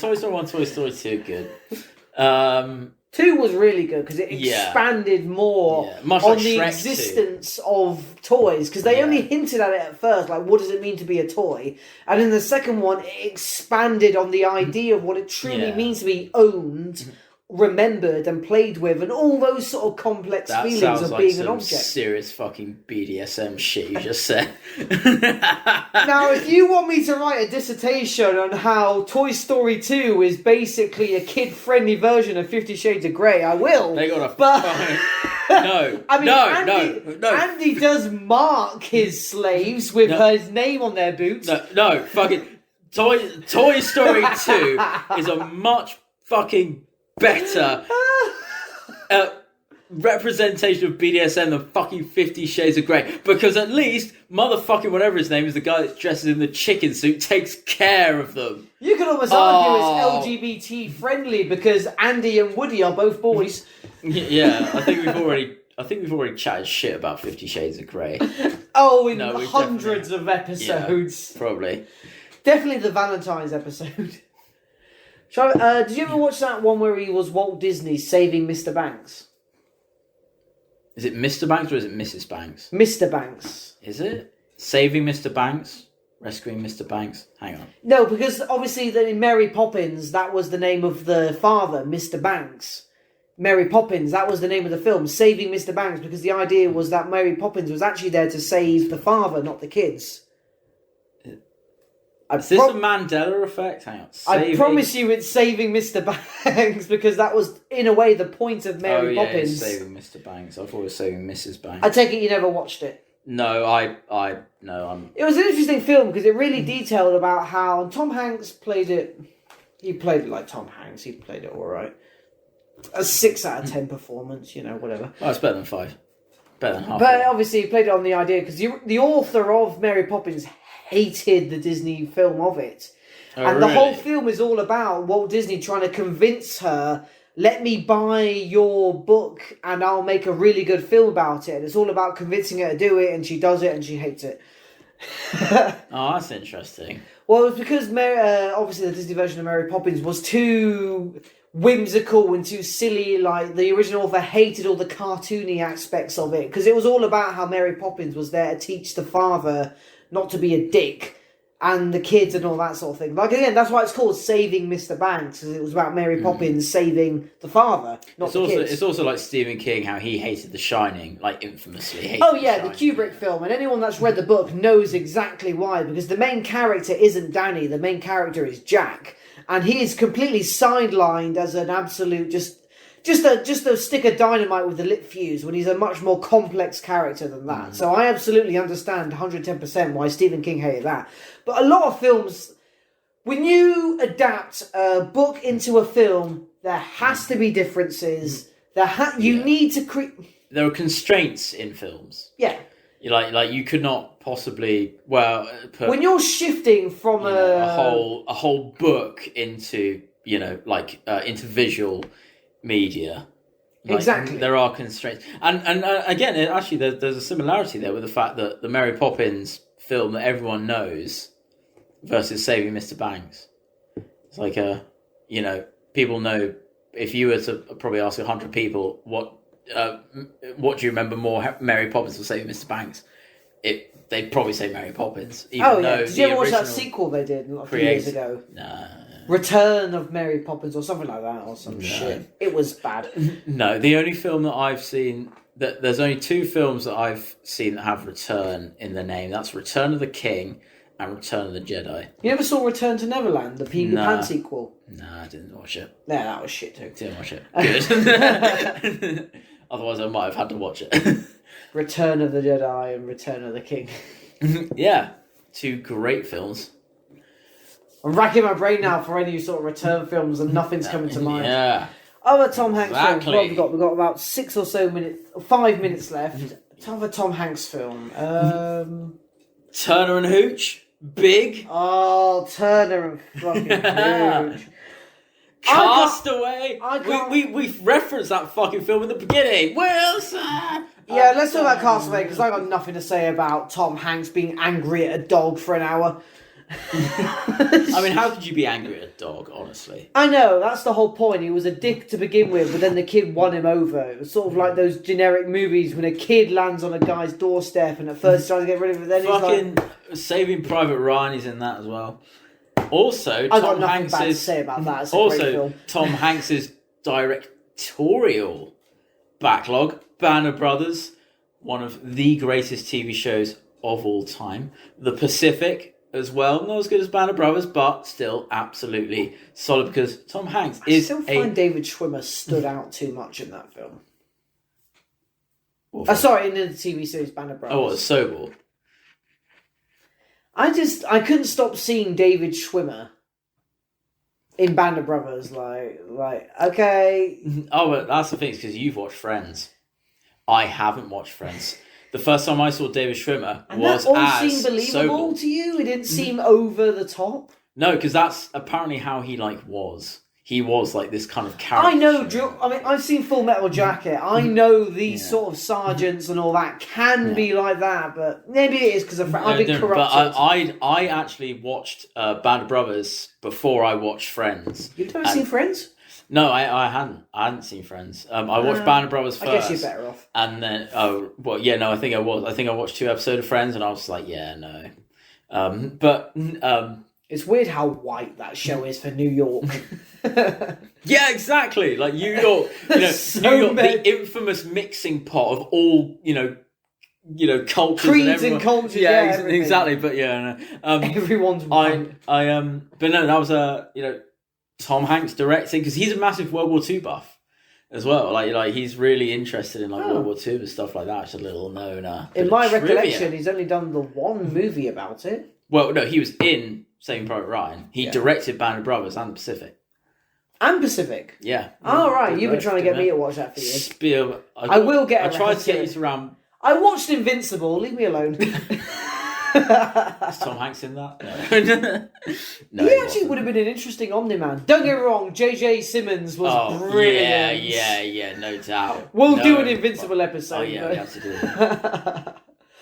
Toy Story 1, Toy Story 2 good. 2 was really good because it expanded more on the Shrek existence of toys, because they only hinted at it at first, like what does it mean to be a toy, and in the second one it expanded on the idea of what it truly means to be owned, remembered and played with, and all those sort of complex feelings of being an object. Serious fucking BDSM shit you just said. Now, if you want me to write a dissertation on how Toy Story 2 is basically a kid-friendly version of 50 Shades of Grey, I will. They got a no. I mean, no. Andy does mark his slaves with his name on their boots. No, fucking Toy Story 2 is a much fucking better representation of BDSM than fucking 50 Shades of Grey, because at least motherfucking whatever his name is, the guy that dresses in the chicken suit, takes care of them. You could almost argue it's LGBT friendly because Andy and Woody are both boys. Yeah, I think we've already chatted shit about 50 Shades of Grey. Hundreds of episodes. Yeah, probably. Definitely the Valentine's episode. Did you ever watch that one where he was Walt Disney saving Mr. Banks? Is it Mr. Banks or is it Mrs. Banks? Mr. Banks. Is it? Saving Mr. Banks? Rescuing Mr. Banks? Hang on. No, because obviously in Mary Poppins, that was the name of the father, Mr. Banks. Mary Poppins, that was the name of the film, Saving Mr. Banks, because the idea was that Mary Poppins was actually there to save the father, not the kids. Is this a Mandela effect? Hang on. I promise you it's Saving Mr. Banks, because that was, in a way, the point of Mary Poppins. It's Saving Mr. Banks. I thought it was Saving Mrs. Banks. I take it you never watched it. No, I'm... It was an interesting film, because it really detailed about how... And Tom Hanks played it... He played it like Tom Hanks. He played it alright. A 6 out of 10 performance, whatever. Oh, it's better than 5. Better than half. But obviously he played it on the idea, because the author of Mary Poppins hated the Disney film of it. And the whole film is all about Walt Disney trying to convince her, let me buy your book and I'll make a really good film about it. And it's all about convincing her to do it, and she does it and she hates it. Oh, that's interesting. Well, it was because obviously the Disney version of Mary Poppins was too whimsical and too silly. Like, the original author hated all the cartoony aspects of it, because it was all about how Mary Poppins was there to teach the father not to be a dick, and the kids and all that sort of thing. Like, again, that's why it's called Saving Mr. Banks, because it was about Mary Poppins saving the father, not the kids. It's also like Stephen King, how he hated The Shining, like infamously hated the Kubrick film, and anyone that's read the book knows exactly why, because the main character isn't Danny, the main character is Jack, and he is completely sidelined as an absolute just a stick of dynamite with a lit fuse, when he's a much more complex character than that. So I absolutely understand 110% why Stephen King hated that. But a lot of films, when you adapt a book into a film, there has to be differences. You need to create. There are constraints in films. Yeah. Like you could not possibly put, when you're shifting from a whole book into into visual media. Exactly. There are constraints, and again, actually, there's a similarity there with the fact that the Mary Poppins film that everyone knows versus Saving Mr. Banks. It's like people know. If you were to probably ask 100 people what do you remember more, Mary Poppins or Saving Mr. Banks, they'd probably say Mary Poppins. Even though did you ever watch that sequel they did a few years ago? No. Return of Mary Poppins or something like that, or some shit. It was bad. No, the only film that I've seen there's only 2 films that I've seen that have Return in the name. That's Return of the King and Return of the Jedi. You never saw Return to Neverland, the Peter Pan sequel? No, I didn't watch it. No, that was shit too. Didn't watch it. Good. Otherwise, I might have had to watch it. Return of the Jedi and Return of the King. Yeah, 2 great films. I'm racking my brain now for any sort of return films and nothing's coming to mind. Yeah. Other Tom Hanks films. What have we got? We've got about 6 or so minutes, 5 minutes left. Another Tom Hanks film. Turner and Hooch. Big. Oh, Turner and fucking Hooch. Castaway. We referenced that fucking film in the beginning. Wilson. Yeah, let's talk about Castaway because I got nothing to say about Tom Hanks being angry at a dog for an hour. I mean, how could you be angry at a dog, honestly? I know, that's the whole point. He was a dick to begin with, but then the kid won him over. It was sort of like those generic movies when a kid lands on a guy's doorstep and at first he's trying to get rid of it, then fucking he's like... Saving Private Ryan is in that as well. Also, I got nothing bad to say about that. It's a great film. Tom Hanks's directorial backlog, Banner Brothers, one of the greatest TV shows of all time. The Pacific as well, not as good as Banner Brothers, but still absolutely solid because Tom Hanks is. I still find David Schwimmer stood out too much in that film. What film? Sorry, in the TV series Banner Brothers. Oh, it's Sobel. I couldn't stop seeing David Schwimmer in Banner Brothers. Like, okay. Oh, but that's the thing, because you've watched Friends. I haven't watched Friends. The first time I saw David Schwimmer was that all as seemed believable Sobel. to you? It didn't seem over the top? No, because that's apparently how he was. He was like this kind of character. I know, I mean, I've seen Full Metal Jacket. I know these sort of sergeants and all that can be like that, but maybe it is because I've been corrupted. But I actually watched Band of Brothers before I watched Friends. You've never seen Friends? No, I hadn't. I hadn't seen Friends. I watched Band of Brothers first. I guess you're better off. And then, I think I was. I think I watched 2 episodes of Friends, and I was like, yeah, no. It's weird how white that show is for New York. Yeah, exactly. Like New York, New York, the infamous mixing pot of all, cultures, creeds and cultures. Yeah, exactly. But everyone's white. But no, that was Tom Hanks directing because he's a massive World War II buff as well. Like he's really interested in World War II and stuff like that. It's a little known. In my recollection, he's only done the one movie about it. Well, no, he was in Saving Private Ryan. He directed Band of Brothers and Pacific. And Pacific? Yeah. Oh, right. You've been trying to get me to watch that for years. I will get I tried to get you to round... I watched Invincible. Leave me alone. Is Tom Hanks in that? No. He actually would have been an interesting Omni-Man. Don't get me wrong, J.J. Simmons was brilliant. Yeah, no doubt. We'll do an Invincible episode. Oh, yeah, we have to do it.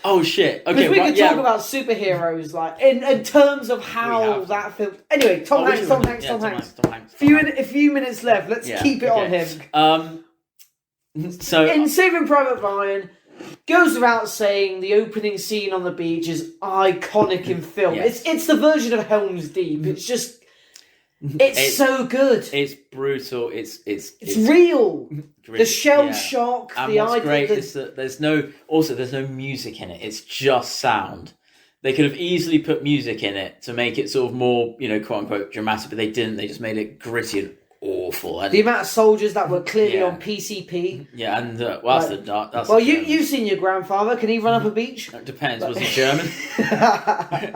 Oh shit! Okay, because we can talk about superheroes, like in terms of how that film. Anyway, Tom Hanks. A few minutes left. Let's keep it on him. So in Saving Private Ryan, goes without saying, the opening scene on the beach is iconic in film. Yes. It's the version of Helm's Deep. It's just. It's so good. It's brutal. It's real. The shell shock. And the what's idea great is that there's no music in it. It's just sound. They could have easily put music in it to make it sort of more, quote unquote, dramatic, but they didn't. They just made it gritty and awful. And the amount of soldiers that were clearly on PCP. Yeah, and that's the dark. You've seen your grandfather. Can he run up a beach? It depends. Was he German?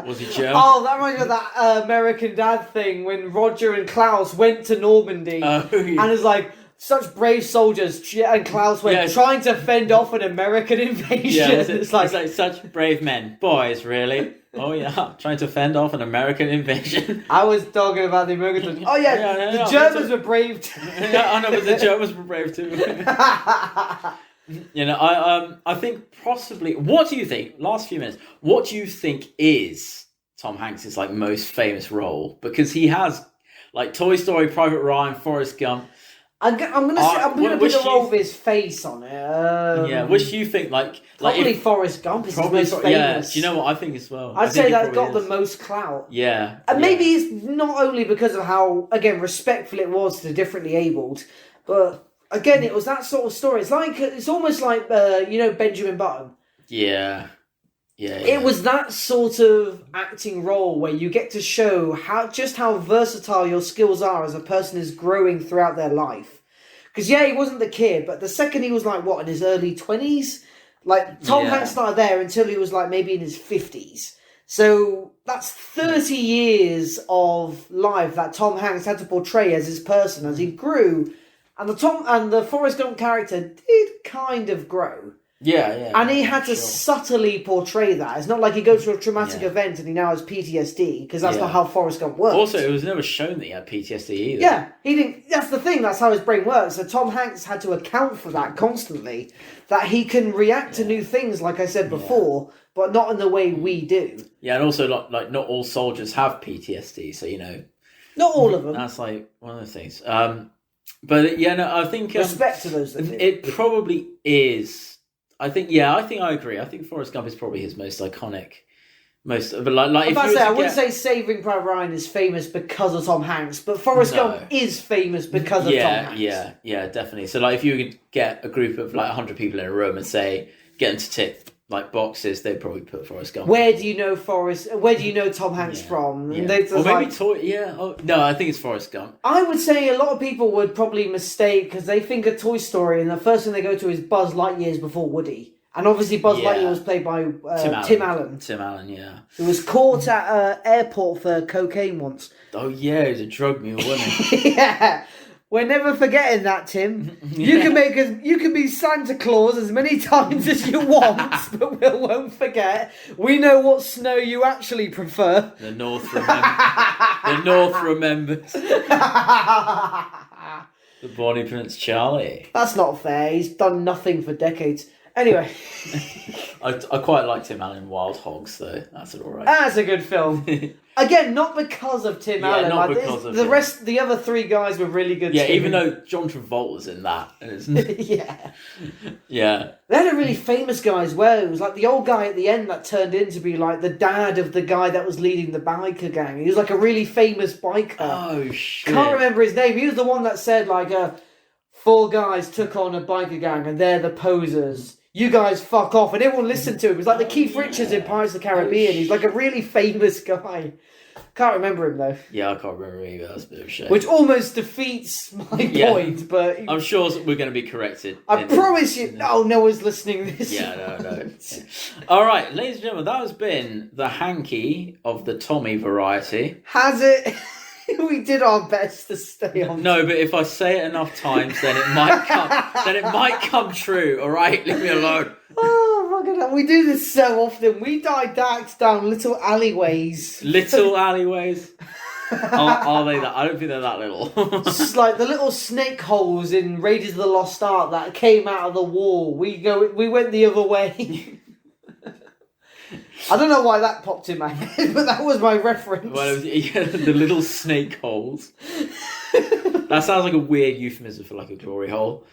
Was he German? Oh, that reminds me of that American Dad thing when Roger and Klaus went to Normandy and it's like such brave soldiers, and Klaus went trying to fend off an American invasion. Yeah, it's like such brave men, boys. Really? Oh yeah, trying to fend off an American invasion. I was talking about the Americans. Oh yeah, the Germans were brave too. Yeah, I know, but the Germans were brave too. I think possibly. What do you think? Last few minutes. What do you think is Tom Hanks' like most famous role? Because he has like Toy Story, Private Ryan, Forrest Gump. I'm gonna put the role of his face on it. Which do you think probably Forrest Gump is his most famous. Yeah, do you know what I think as well? I'd say that got the most clout. Yeah, and maybe it's not only because of how respectful it was to the differently abled, but again it was that sort of story. It's almost like Benjamin Button. Yeah. It was that sort of acting role where you get to show how versatile your skills are as a person is growing throughout their life. Because he wasn't the kid, but the second he was in his early 20s, Tom Hanks started there until he was maybe in his 50s. So that's 30 years of life that Tom Hanks had to portray as his person as he grew, and the Forrest Gump character did kind of grow. Yeah. And he had to subtly portray that. It's not like he goes through a traumatic event and he now has PTSD, because that's not how Forrest Gump works. Also, it was never shown that he had PTSD either. Yeah, he didn't. That's the thing. That's how his brain works. So Tom Hanks had to account for that constantly, that he can react to new things, like I said before, but not in the way we do. Yeah, and also not all soldiers have PTSD, so not all of them. That's one of the things. I think respect to those. It probably is. I think I agree. I think Forrest Gump is probably his most iconic, but I wouldn't say Saving Private Ryan is famous because of Tom Hanks, but Forrest Gump is famous because of Tom Hanks. Yeah, definitely. So if you could get a group of 100 people in a room and say get them to tick boxes, they'd probably put Forrest Gump. Where do you know Tom Hanks from? Yeah. Or maybe Toy. Yeah. Oh, no, I think it's Forrest Gump. I would say a lot of people would probably mistake, because they think of Toy Story and the first thing they go to is Buzz Lightyear's before Woody. And obviously Buzz Lightyear was played by Tim Allen. Tim Allen, yeah. Who was caught at an airport for cocaine once. Oh yeah, he was a drug mule, wasn't he? Yeah. We're never forgetting that, Tim. You can be Santa Claus as many times as you want, but we won't forget. We know what snow you actually prefer. The North remembers. The Bonnie Prince Charlie. That's not fair. He's done nothing for decades. Anyway. I quite like Tim Allen in Wild Hogs, though. That's all right. That's a good film. Again, not because of Tim Allen. Not because of the rest. The other three guys were really good. Yeah, too. Even though John Travolta's in that. Yeah. Yeah. They had a really famous guy as well. It was the old guy at the end that turned in to be the dad of the guy that was leading the biker gang. He was a really famous biker. Oh, shit. Can't remember his name. He was the one that said 4 guys took on a biker gang and they're the posers. You guys fuck off. And everyone listened to him. It was like the Keith Richards in Pirates of the Caribbean. He's a really famous guy. Can't remember him, though. Yeah, I can't remember either. That's a bit of a shame. Which almost defeats my point, but... I'm sure we're going to be corrected. I promise you... No one's listening to this. Yeah, no. All right, ladies and gentlemen, that has been the hanky of the Tommy variety. Has it? We did our best to stay on. No, but if I say it enough times, then it might come true. All right, leave me alone. Oh, fucking hell. We do this so often. We dissect down little alleyways. Little alleyways? Are they that? I don't think they're that little. Just like the little snake holes in Raiders of the Lost Ark that came out of the wall. We went the other way. I don't know why that popped in my head, but that was my reference. Well, the little snake holes. That sounds like a weird euphemism for a glory hole.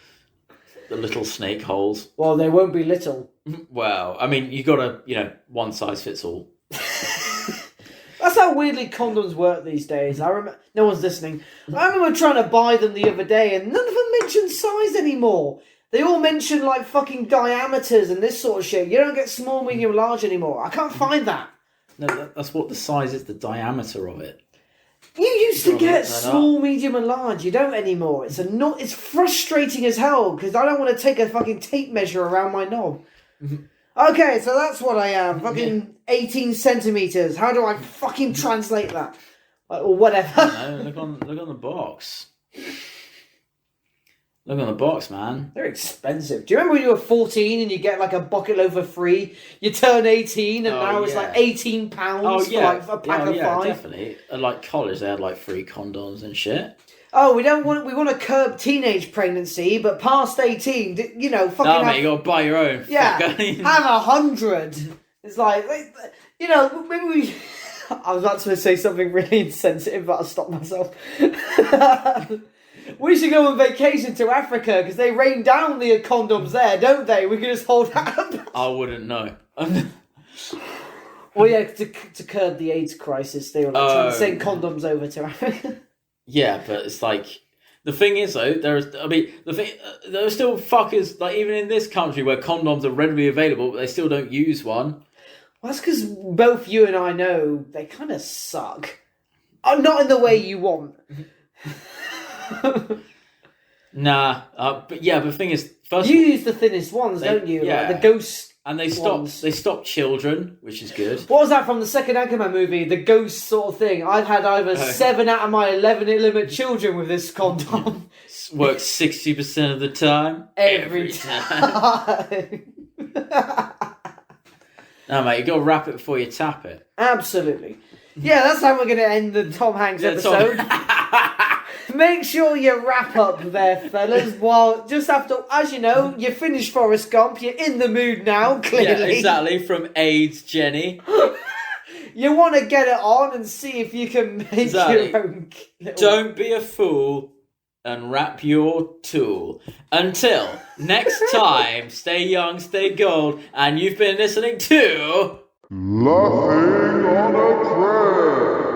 The little snake holes. Well, they won't be little. Well, I mean, you got to, one size fits all. That's how weirdly condoms work these days. No one's listening. I remember trying to buy them the other day, and none of them mention size anymore. They all mention fucking diameters and this sort of shit. You don't get small, medium, large anymore. I can't find that. No, that's what the size is, the diameter of it. You used to get look that small, medium, and large. You don't anymore. It's frustrating as hell because I don't want to take a fucking tape measure around my knob. Okay, so that's what I am. Fucking 18 centimeters. How do I fucking translate that? Or whatever. No, look on the box. Look on the box, man. They're expensive. Do you remember when you were 14 and you get like a bucket loaf for free? You turn 18 and now it's like £18 for like a pack of 5. Definitely. At like college, they had like free condoms and shit. Oh, we want to curb teenage pregnancy, but past 18, you know, fucking. No, mate, you gotta buy your own. Yeah, have 100. It's like, you know, maybe we. I was about to say something really insensitive, but I stopped myself. We should go on vacation to Africa because they rain down the condoms there, don't they? We can just hold hands. I wouldn't know. Well, yeah, to curb the AIDS crisis, they were like trying to send condoms over to Africa. Yeah, but it's like the thing is though, there are still fuckers like even in this country where condoms are readily available, but they still don't use one. Well, that's because both you and I know they kind of suck. Not in the way you want. Nah, but the thing is, first you use the thinnest ones, don't you? Yeah, like the ghost. And they ones. stopped children, which is good. What was that from the second Anchorman movie? The ghost sort of thing. I've had over 7 out of my 11 illegitimate children with this condom. Works 60% of the time. Every time. No, mate, you got to wrap it before you tap it. Absolutely. Yeah, that's how we're going to end the Tom Hanks episode. Make sure you wrap up there, fellas. While just after, as you know, you finished Forrest Gump. You're in the mood now, clearly. Yeah, exactly. From AIDS, Jenny. You want to get it on and see if you can make your own. Don't be a fool and wrap your tool. Until next time, stay young, stay gold, and you've been listening to Laughing on a Prayer.